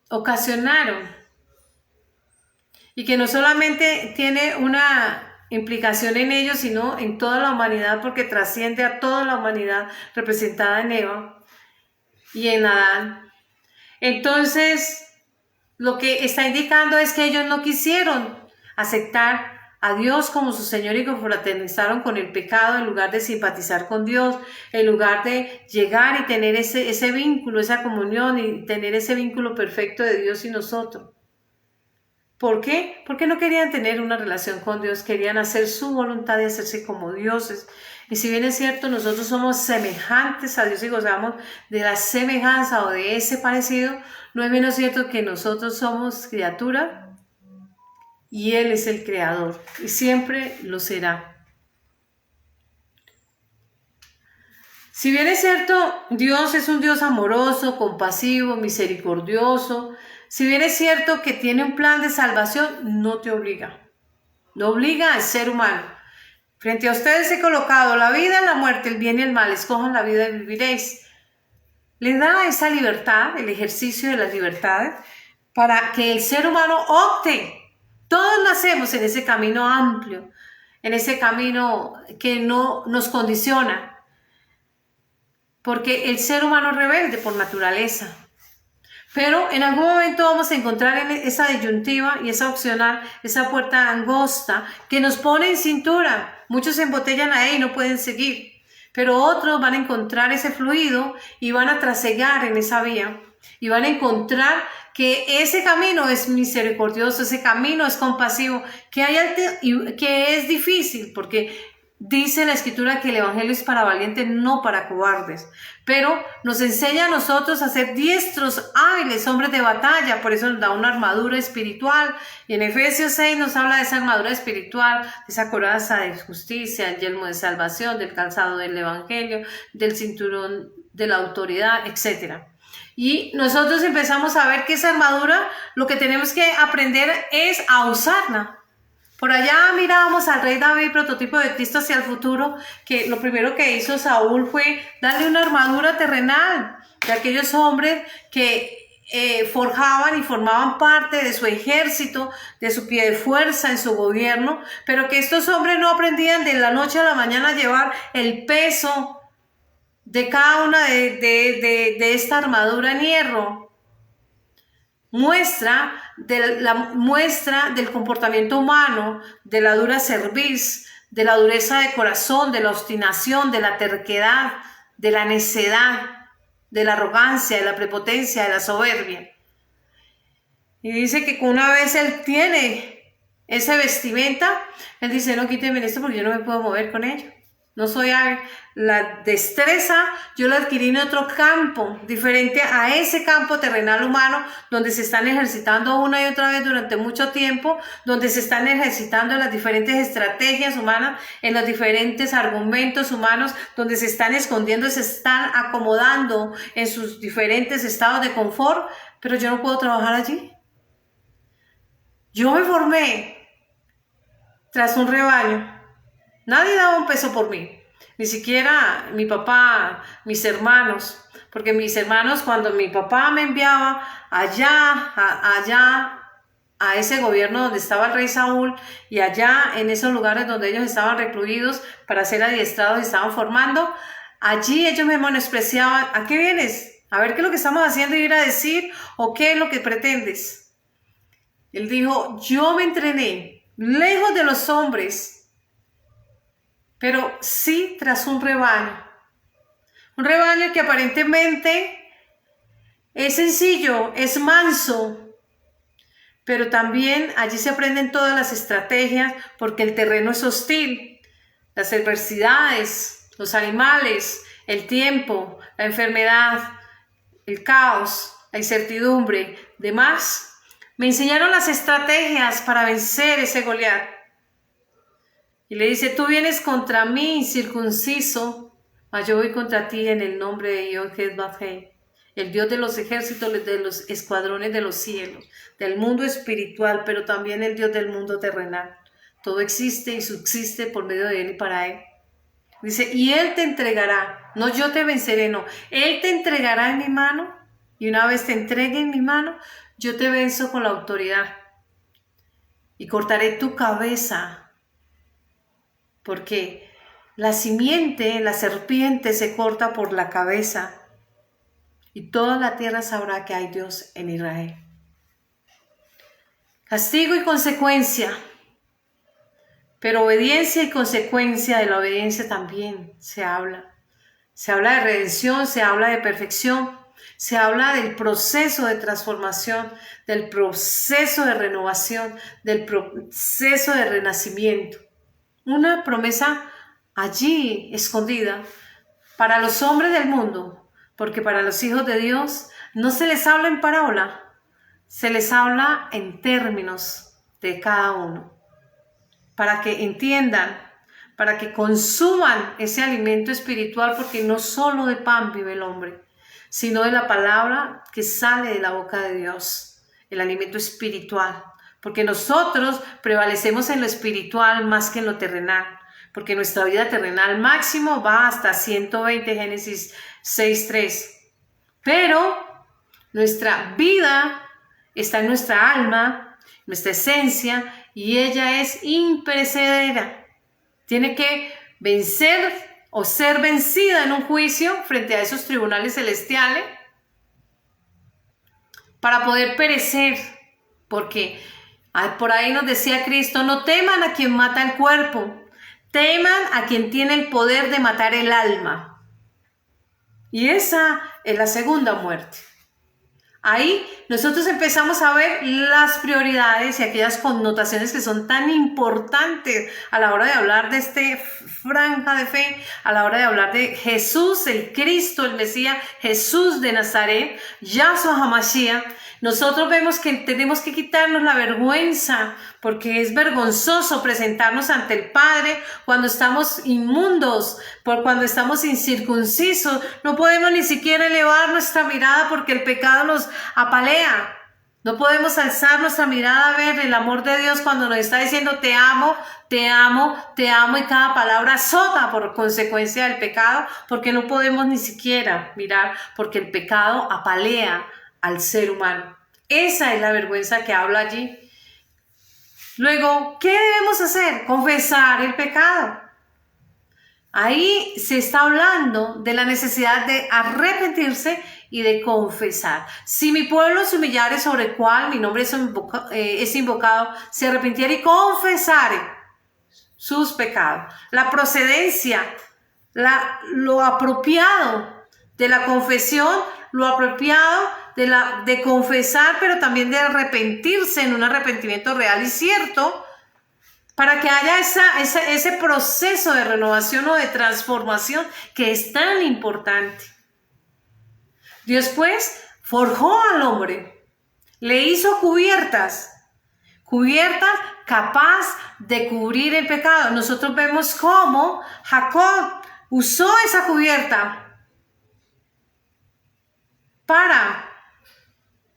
S1: ocasionaron y que no solamente tiene una implicación en ellos, sino en toda la humanidad, porque trasciende a toda la humanidad representada en Eva y en Adán. Entonces, lo que está indicando es que ellos no quisieron aceptar a Dios como su Señor y confraternizaron con el pecado en lugar de simpatizar con Dios, en lugar de llegar y tener ese vínculo, esa comunión y tener ese vínculo perfecto de Dios y nosotros. ¿Por qué? Porque no querían tener una relación con Dios, querían hacer su voluntad y hacerse como dioses. Y si bien es cierto, nosotros somos semejantes a Dios y gozamos de la semejanza o de ese parecido, no es menos cierto que nosotros somos criatura y Él es el creador y siempre lo será. Si bien es cierto, Dios es un Dios amoroso, compasivo, misericordioso, si bien es cierto que tiene un plan de salvación, no te obliga. No obliga al ser humano. Frente a ustedes he colocado la vida, la muerte, el bien y el mal. Escojan la vida y viviréis. Le da esa libertad, el ejercicio de las libertades, para que el ser humano opte. Todos nacemos en ese camino amplio, en ese camino que no nos condiciona. Porque el ser humano es rebelde por naturaleza. Pero en algún momento vamos a encontrar esa disyuntiva y esa opcional, esa puerta angosta que nos pone en cintura. Muchos se embotellan ahí y no pueden seguir. Pero otros van a encontrar ese fluido y van a trasegar en esa vía. Y van a encontrar que ese camino es misericordioso, ese camino es compasivo, que es difícil, porque dice la Escritura que el Evangelio es para valientes, no para cobardes. Pero nos enseña a nosotros a ser diestros, hábiles, hombres de batalla. Por eso nos da una armadura espiritual. Y en Efesios 6 nos habla de esa armadura espiritual, de esa coraza de justicia, el yelmo de salvación, del calzado del Evangelio, del cinturón de la autoridad, etc. Y nosotros empezamos a ver que esa armadura, lo que tenemos que aprender es a usarla. Por allá mirábamos al rey David, prototipo de Cristo hacia el futuro, que lo primero que hizo Saúl fue darle una armadura terrenal de aquellos hombres que forjaban y formaban parte de su ejército, de su pie de fuerza en su gobierno, pero que estos hombres no aprendían de la noche a la mañana a llevar el peso de cada una de esta armadura en hierro. Muestra del comportamiento humano, de la dura cerviz, de la dureza de corazón, de la obstinación, de la terquedad, de la necedad, de la arrogancia, de la prepotencia, de la soberbia. Y dice que una vez él tiene esa vestimenta, él dice, no, quíteme esto porque yo no me puedo mover con ello. No soy hábil. La destreza yo la adquirí en otro campo, diferente a ese campo terrenal humano, donde se están ejercitando una y otra vez durante mucho tiempo, donde se están ejercitando las diferentes estrategias humanas, en los diferentes argumentos humanos, donde se están escondiendo, se están acomodando en sus diferentes estados de confort, pero yo no puedo trabajar allí. Yo me formé tras un rebaño. Nadie daba un peso por mí, ni siquiera mi papá, mis hermanos, porque mis hermanos, cuando mi papá me enviaba allá a ese gobierno donde estaba el rey Saúl y allá en esos lugares donde ellos estaban recluidos para ser adiestrados y estaban formando, allí ellos me menospreciaban. ¿A qué vienes? A ver qué es lo que estamos haciendo y ir a decir, o qué es lo que pretendes. Él dijo, yo me entrené lejos de los hombres, pero sí tras un rebaño que aparentemente es sencillo, es manso, pero también allí se aprenden todas las estrategias porque el terreno es hostil, las adversidades, los animales, el tiempo, la enfermedad, el caos, la incertidumbre, demás. Me enseñaron las estrategias para vencer ese Goliat. Y le dice, tú vienes contra mí incircunciso, mas yo voy contra ti en el nombre de Yod-Heh-Vav-Heh, el Dios de los ejércitos, de los escuadrones de los cielos, del mundo espiritual, pero también el Dios del mundo terrenal. Todo existe y subsiste por medio de Él y para Él. Dice, y Él te entregará, no yo te venceré, no. Él te entregará en mi mano, y una vez te entregue en mi mano, yo te venzo con la autoridad. Y cortaré tu cabeza. Porque la simiente, la serpiente se corta por la cabeza y toda la tierra sabrá que hay Dios en Israel. Castigo y consecuencia, pero obediencia y consecuencia de la obediencia también se habla. Se habla de redención, se habla de perfección, Se habla del proceso de transformación, del proceso de renovación, del proceso de renacimiento. Una promesa allí escondida para los hombres del mundo, porque para los hijos de Dios no se les habla en parábola, se les habla en términos de cada uno, para que entiendan, para que consuman ese alimento espiritual, porque no solo de pan vive el hombre, sino de la palabra que sale de la boca de Dios, el alimento espiritual, porque nosotros prevalecemos en lo espiritual más que en lo terrenal, porque nuestra vida terrenal máximo va hasta 120, Génesis 6:3, pero nuestra vida está en nuestra alma, nuestra esencia, y ella es imperecedera. Tiene que vencer o ser vencida en un juicio frente a esos tribunales celestiales para poder perecer, porque por ahí nos decía Cristo: no teman a quien mata el cuerpo, teman a quien tiene el poder de matar el alma. Y esa es la segunda muerte. Ahí nosotros empezamos a ver las prioridades y aquellas connotaciones que son tan importantes a la hora de hablar de este franja de fe, a la hora de hablar de Jesús, el Cristo, el Mesías, Jesús de Nazaret, Yahshua HaMashiach. Nosotros vemos que tenemos que quitarnos la vergüenza, porque es vergonzoso presentarnos ante el Padre cuando estamos inmundos, cuando estamos incircuncisos. No podemos ni siquiera elevar nuestra mirada porque el pecado nos apalea. No podemos alzar nuestra mirada a ver el amor de Dios cuando nos está diciendo te amo, te amo, te amo, y cada palabra azota por consecuencia del pecado, porque no podemos ni siquiera mirar, porque el pecado apalea al ser humano. Esa es la vergüenza que habla allí. Luego, ¿qué debemos hacer? Confesar el pecado. Ahí se está hablando de la necesidad de arrepentirse y de confesar. Si mi pueblo se humillare, sobre el cual mi nombre es invocado, se arrepintiera y confesare sus pecados. La procedencia, lo apropiado de la confesión, lo apropiado de confesar, pero también de arrepentirse en un arrepentimiento real y cierto, para que haya ese proceso de renovación o de transformación que es tan importante. Dios pues forjó al hombre, le hizo cubiertas capaz de cubrir el pecado. Nosotros vemos cómo Jacob usó esa cubierta para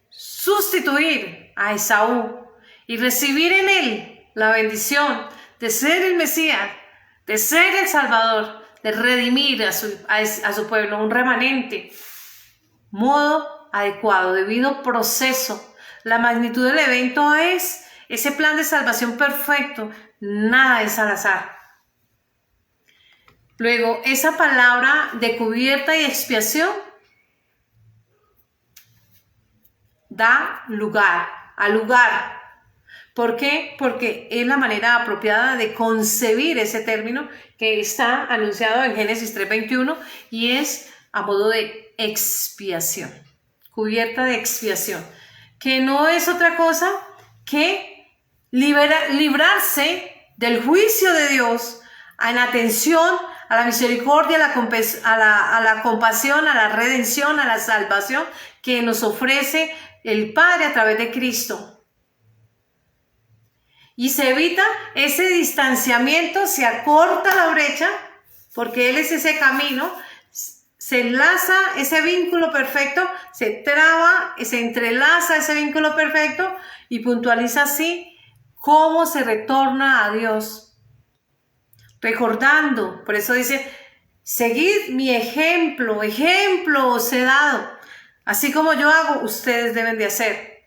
S1: sustituir a Esaú y recibir en él la bendición de ser el Mesías, de ser el Salvador, de redimir a su pueblo, un remanente. Modo adecuado, debido proceso. La magnitud del evento es ese plan de salvación perfecto, nada es al azar. Luego, esa palabra de cubierta y expiación da lugar, al lugar. ¿Por qué? Porque es la manera apropiada de concebir ese término que está anunciado en Génesis 3:21 y es a modo de expiación, cubierta de expiación, que no es otra cosa que librarse del juicio de Dios en atención a la misericordia, a la compasión, a la redención, a la salvación que nos ofrece el Padre a través de Cristo. Y se evita ese distanciamiento, se acorta la brecha, porque Él es ese camino, se enlaza ese vínculo perfecto, se traba, se entrelaza ese vínculo perfecto y puntualiza así cómo se retorna a Dios. Recordando, por eso dice, seguid mi ejemplo os he dado. Así como yo hago, ustedes deben de hacer.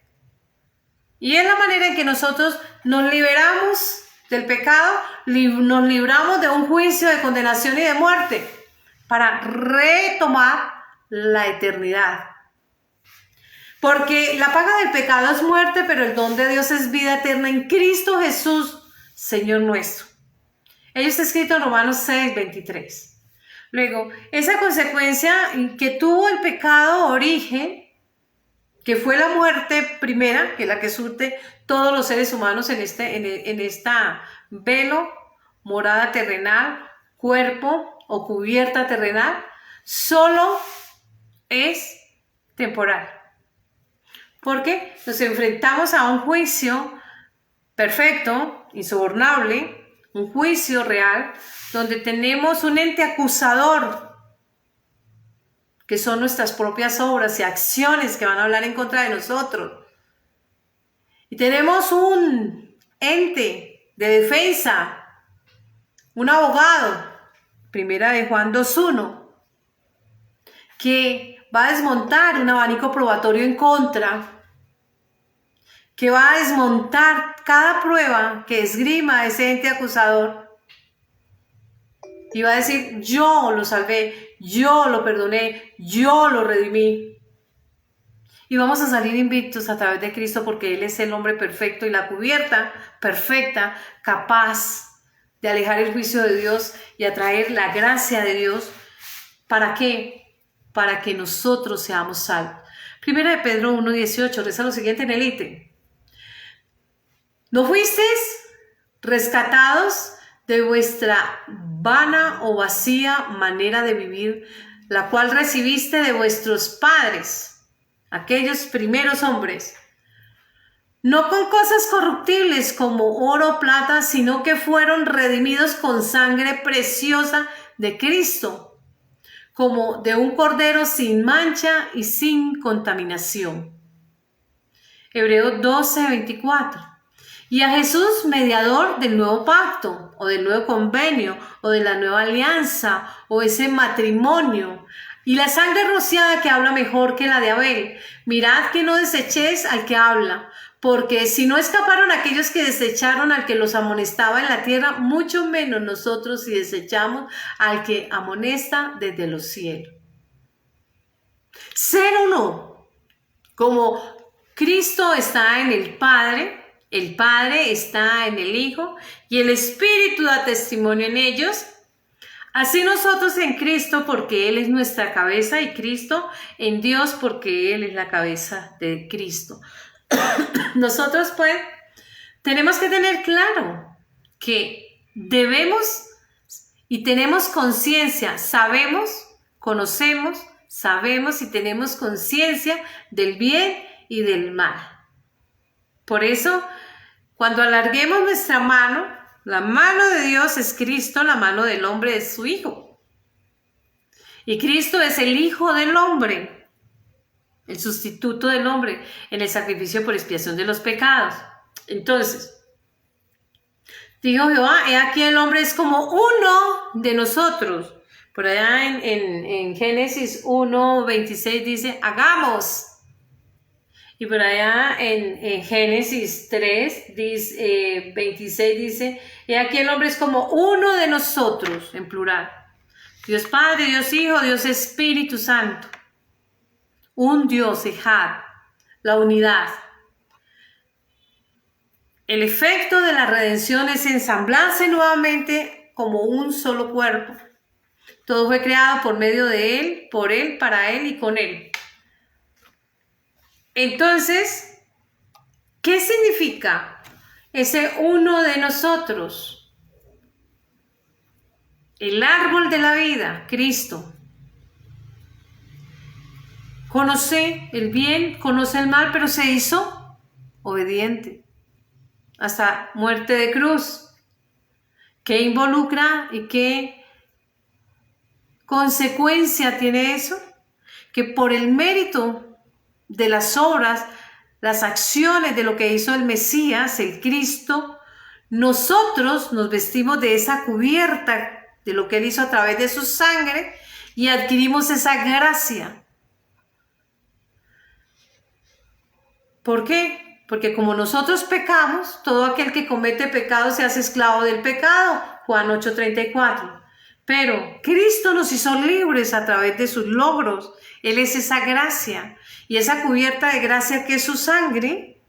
S1: Y es la manera en que nosotros nos liberamos del pecado, nos libramos de un juicio de condenación y de muerte para retomar la eternidad. Porque la paga del pecado es muerte, pero el don de Dios es vida eterna en Cristo Jesús, Señor nuestro. Ello está escrito en Romanos 6:23. Luego, esa consecuencia que tuvo el pecado origen, que fue la muerte primera, que es la que surte todos los seres humanos en esta velo, morada terrenal, cuerpo o cubierta terrenal, solo es temporal. Porque nos enfrentamos a un juicio perfecto, insobornable, un juicio real, donde tenemos un ente acusador, que son nuestras propias obras y acciones que van a hablar en contra de nosotros. Y tenemos un ente de defensa, un abogado, primera de Juan 2:1, que va a desmontar un abanico probatorio en contra, que va a desmontar cada prueba que esgrima ese ente acusador y va a decir: yo lo salvé, yo lo perdoné, yo lo redimí. Y vamos a salir invictos a través de Cristo, porque Él es el hombre perfecto y la cubierta perfecta, capaz de alejar el juicio de Dios y atraer la gracia de Dios. ¿Para qué? Para que nosotros seamos salvos. Primera de Pedro 1:18, reza lo siguiente en el ítem: ¿no fuisteis rescatados de vuestra vana o vacía manera de vivir, la cual recibiste de vuestros padres, aquellos primeros hombres, no con cosas corruptibles como oro o plata, sino que fueron redimidos con sangre preciosa de Cristo, como de un cordero sin mancha y sin contaminación? Hebreos 12:24. Y a Jesús, mediador del nuevo pacto, o del nuevo convenio, o de la nueva alianza, o ese matrimonio, y la sangre rociada que habla mejor que la de Abel. Mirad que no desechéis al que habla, porque si no escaparon aquellos que desecharon al que los amonestaba en la tierra, mucho menos nosotros si desechamos al que amonesta desde los cielos. Ser uno, como Cristo está en el Padre está en el Hijo y el Espíritu da testimonio en ellos. Así nosotros en Cristo, porque Él es nuestra cabeza, y Cristo en Dios, porque Él es la cabeza de Cristo. Nosotros pues tenemos que tener claro que debemos y tenemos conciencia, conocemos, sabemos y tenemos conciencia del bien y del mal. Por eso, cuando alarguemos nuestra mano, la mano de Dios es Cristo, la mano del hombre es su Hijo. Y Cristo es el Hijo del hombre, el sustituto del hombre en el sacrificio por expiación de los pecados. Entonces, dijo Jehová: he aquí el hombre es como uno de nosotros. Por allá en Génesis 1:26 dice: hagamos. Y por allá en Génesis 3:26 dice: he aquí el hombre es como uno de nosotros, en plural. Dios Padre, Dios Hijo, Dios Espíritu Santo. Un Dios, Ejad, la unidad. El efecto de la redención es ensamblarse nuevamente como un solo cuerpo. Todo fue creado por medio de Él, por Él, para Él y con Él. Entonces, ¿qué significa ese uno de nosotros? El árbol de la vida, Cristo. Conoce el bien, conoce el mal, pero se hizo obediente hasta muerte de cruz. ¿Qué involucra y qué consecuencia tiene eso? Que por el mérito de las obras, las acciones de lo que hizo el Mesías, el Cristo, nosotros nos vestimos de esa cubierta de lo que Él hizo a través de su sangre y adquirimos esa gracia. ¿Por qué? Porque como nosotros pecamos, todo aquel que comete pecado se hace esclavo del pecado, Juan 8:34. Pero Cristo nos hizo libres a través de sus logros. Él es esa gracia. Y esa cubierta de gracia que es su sangre,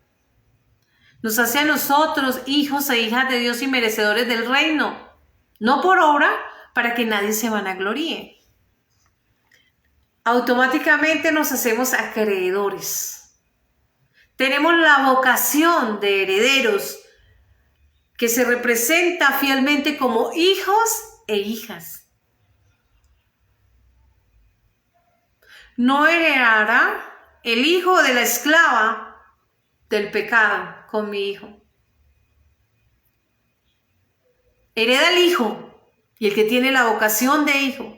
S1: nos hace a nosotros hijos e hijas de Dios y merecedores del reino. No por obra, para que nadie se vanagloríe. automáticamente nos hacemos acreedores. Tenemos la vocación de herederos que se representa fielmente como hijos e hijas. No heredará el hijo de la esclava del pecado con mi hijo. Hereda el hijo y el que tiene la vocación de hijo.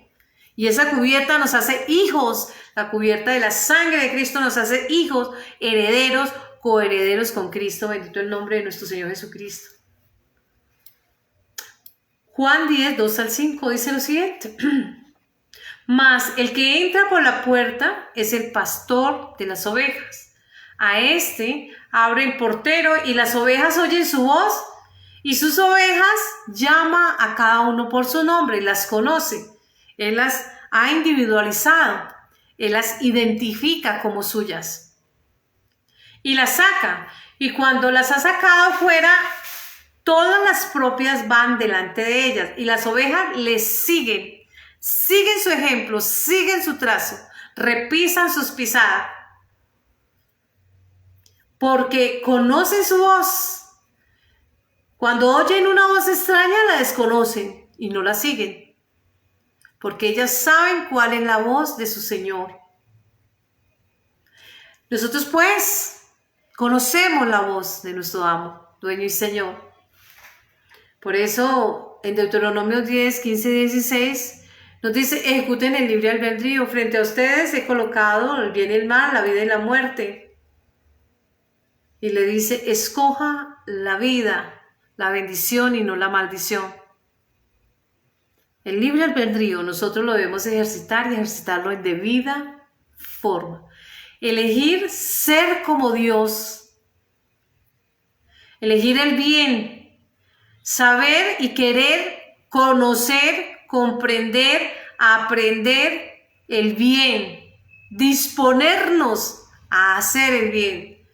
S1: Y esa cubierta nos hace hijos. La cubierta de la sangre de Cristo nos hace hijos, herederos, coherederos con Cristo. Bendito el nombre de nuestro Señor Jesucristo. Juan 10, 2 al 5 dice lo siguiente. Mas el que entra por la puerta es el pastor de las ovejas. A este abre el portero y las ovejas oyen su voz y sus ovejas llama a cada uno por su nombre y las conoce. Él las ha individualizado, Él las identifica como suyas y las saca. Y cuando las ha sacado fuera, todas las propias van delante de ellas y las ovejas les siguen su ejemplo, siguen su trazo, repisan sus pisadas, porque conocen su voz. Cuando oyen una voz extraña la desconocen y no la siguen, porque ellas saben cuál es la voz de su Señor. Nosotros pues conocemos la voz de nuestro amo, dueño y Señor. Por eso en Deuteronomio 10, 15, 16 nos dice: ejecuten el libre albedrío. Frente a ustedes he colocado el bien y el mal, la vida y la muerte. Y le dice: escoja la vida, la bendición y no la maldición. El libre albedrío nosotros lo debemos ejercitar y ejercitarlo en debida forma. Elegir ser como Dios. Elegir el bien. Saber y querer conocer, comprender, aprender el bien. Disponernos a hacer el bien.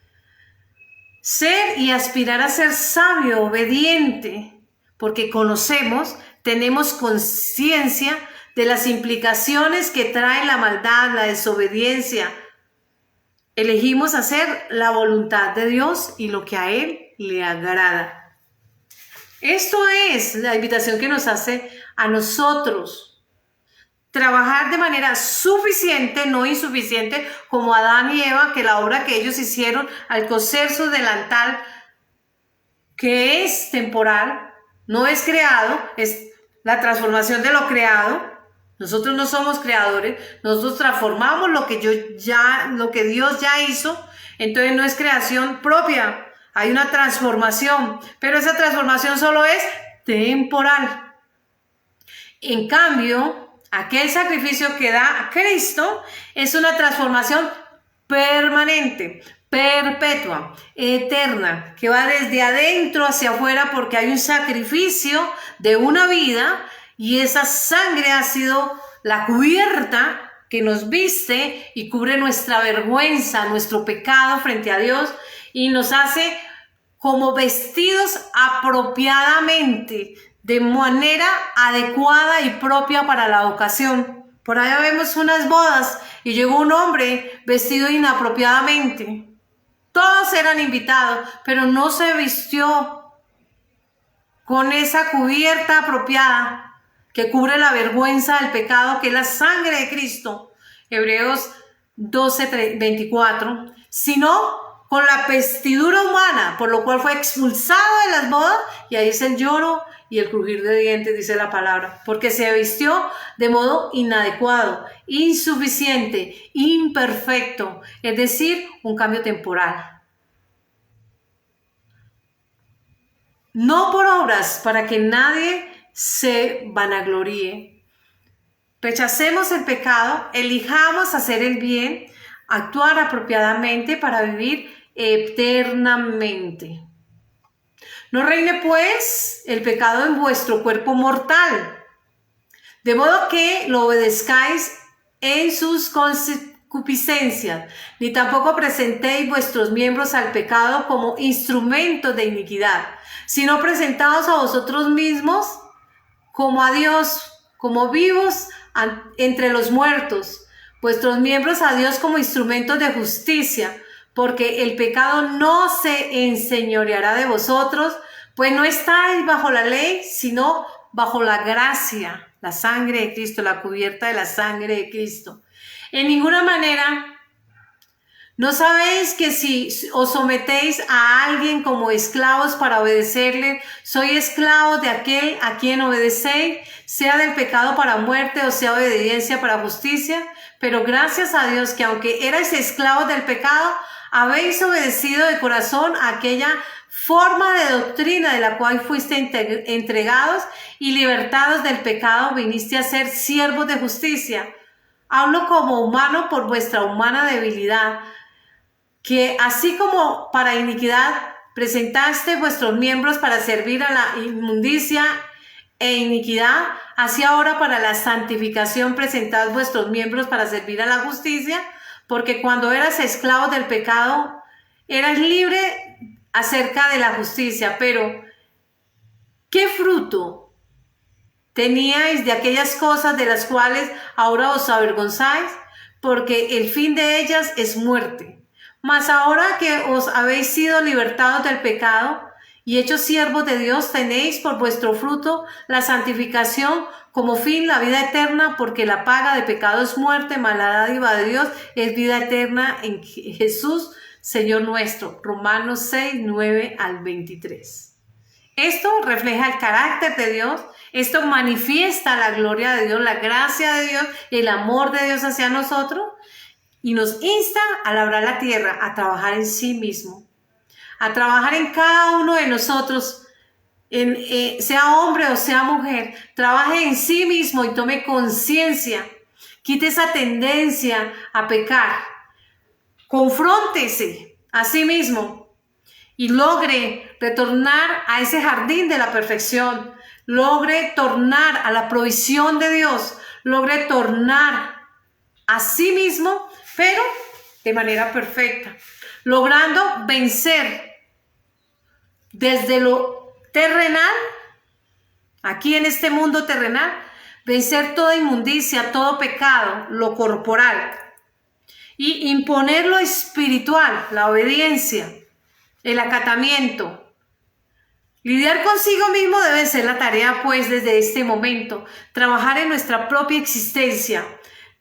S1: Ser y aspirar a ser sabio, obediente, porque conocemos, tenemos conciencia de las implicaciones que trae la maldad, la desobediencia. Elegimos hacer la voluntad de Dios y lo que a Él le agrada. Esto es la invitación que nos hace a nosotros. Trabajar de manera suficiente, no insuficiente, como Adán y Eva, que la obra que ellos hicieron al coser su delantal, que es temporal, no es creado, es la transformación de lo creado. Nosotros no somos creadores, nosotros transformamos lo que Dios ya hizo, entonces no es creación propia. Hay una transformación, pero esa transformación solo es temporal. En cambio, aquel sacrificio que da Cristo es una transformación permanente, perpetua, eterna, que va desde adentro hacia afuera, porque hay un sacrificio de una vida y esa sangre ha sido la cubierta que nos viste y cubre nuestra vergüenza, nuestro pecado frente a Dios, y nos hace como vestidos apropiadamente, de manera adecuada y propia para la ocasión. Por allá vemos unas bodas y llegó un hombre vestido inapropiadamente. Todos eran invitados, pero no se vistió con esa cubierta apropiada que cubre la vergüenza del pecado, que es la sangre de Cristo. Hebreos 12, 24. Sino con la vestidura humana, por lo cual fue expulsado de las bodas, y ahí es el lloro y el crujir de dientes, dice la palabra, porque se vistió de modo inadecuado, insuficiente, imperfecto, es decir, un cambio temporal. No por obras, para que nadie se vanagloríe. Rechacemos el pecado, elijamos hacer el bien, actuar apropiadamente para vivir eternamente. No reine pues el pecado en vuestro cuerpo mortal, de modo que lo obedezcáis en sus concupiscencias, ni tampoco presentéis vuestros miembros al pecado como instrumentos de iniquidad, sino presentaos a vosotros mismos como a Dios, como vivos entre los muertos, vuestros miembros a Dios como instrumentos de justicia, porque el pecado no se enseñoreará de vosotros, pues no estáis bajo la ley, sino bajo la gracia, la sangre de Cristo, la cubierta de la sangre de Cristo. En ninguna manera, ¿no sabéis que si os sometéis a alguien como esclavos para obedecerle, sois esclavos de aquel a quien obedecéis, sea del pecado para muerte o sea obediencia para justicia? Pero gracias a Dios que aunque erais esclavos del pecado, habéis obedecido de corazón a aquella forma de doctrina de la cual fuiste entregados, y libertados del pecado viniste a ser siervos de justicia. Hablo como humano por vuestra humana debilidad, que así como para iniquidad presentaste vuestros miembros para servir a la inmundicia e iniquidad, así ahora para la santificación presentad vuestros miembros para servir a la justicia, porque cuando eras esclavos del pecado, eras libre acerca de la justicia. Pero, ¿qué fruto teníais de aquellas cosas de las cuales ahora os avergonzáis? Porque el fin de ellas es muerte. Mas ahora que os habéis sido libertados del pecado y hechos siervos de Dios, tenéis por vuestro fruto la santificación, como fin la vida eterna, porque la paga de pecado es muerte, mas la dádiva de Dios es vida eterna en Jesús, Señor nuestro. Romanos 6, 9 al 23. Esto refleja el carácter de Dios. Esto manifiesta la gloria de Dios, la gracia de Dios, el amor de Dios hacia nosotros, y nos insta a labrar la tierra, a trabajar en sí mismo, a trabajar en cada uno de nosotros, sea hombre o sea mujer. Trabaje en sí mismo y tome conciencia, quite esa tendencia a pecar, confróntese a sí mismo y logre retornar a ese jardín de la perfección, logre tornar a la provisión de Dios, logre tornar a sí mismo, pero de manera perfecta, logrando vencer desde lo terrenal, aquí en este mundo terrenal, vencer toda inmundicia, todo pecado, lo corporal, y imponer lo espiritual, la obediencia, el acatamiento. Lidiar consigo mismo debe ser la tarea, pues, desde este momento. Trabajar en nuestra propia existencia,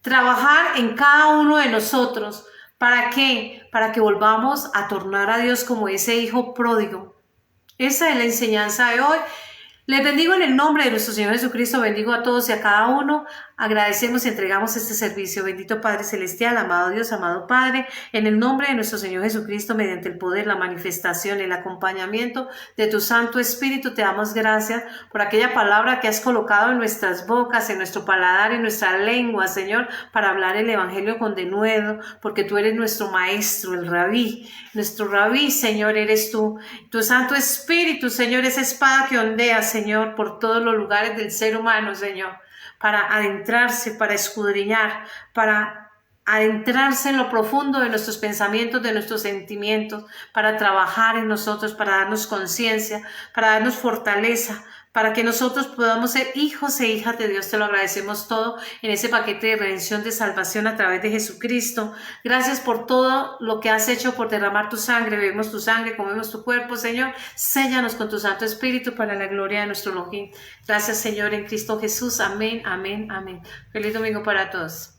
S1: trabajar en cada uno de nosotros. ¿Para qué? Para que volvamos a tornar a Dios como ese hijo pródigo. Esa es la enseñanza de hoy. Les bendigo en el nombre de nuestro Señor Jesucristo. Bendigo a todos y a cada uno. Agradecemos y entregamos este servicio. Bendito Padre Celestial, amado Dios, amado Padre, en el nombre de nuestro Señor Jesucristo, mediante el poder, la manifestación, el acompañamiento de tu Santo Espíritu, te damos gracias por aquella palabra que has colocado en nuestras bocas, en nuestro paladar, en nuestra lengua, Señor, para hablar el Evangelio con denuedo, porque tú eres nuestro Maestro, el Rabí. Nuestro Rabí, Señor, eres tú. Tu Santo Espíritu, Señor, esa espada que ondea, Señor, por todos los lugares del ser humano, Señor, para adentrarse, para escudriñar, para adentrarse en lo profundo de nuestros pensamientos, de nuestros sentimientos, para trabajar en nosotros, para darnos conciencia, para darnos fortaleza, para que nosotros podamos ser hijos e hijas de Dios. Te lo agradecemos todo en ese paquete de redención, de salvación a través de Jesucristo. Gracias por todo lo que has hecho, por derramar tu sangre. Bebemos tu sangre, comemos tu cuerpo, Señor. Séllanos con tu Santo Espíritu para la gloria de nuestro Elohim. Gracias, Señor, en Cristo Jesús. Amén, amén, amén. Feliz domingo para todos.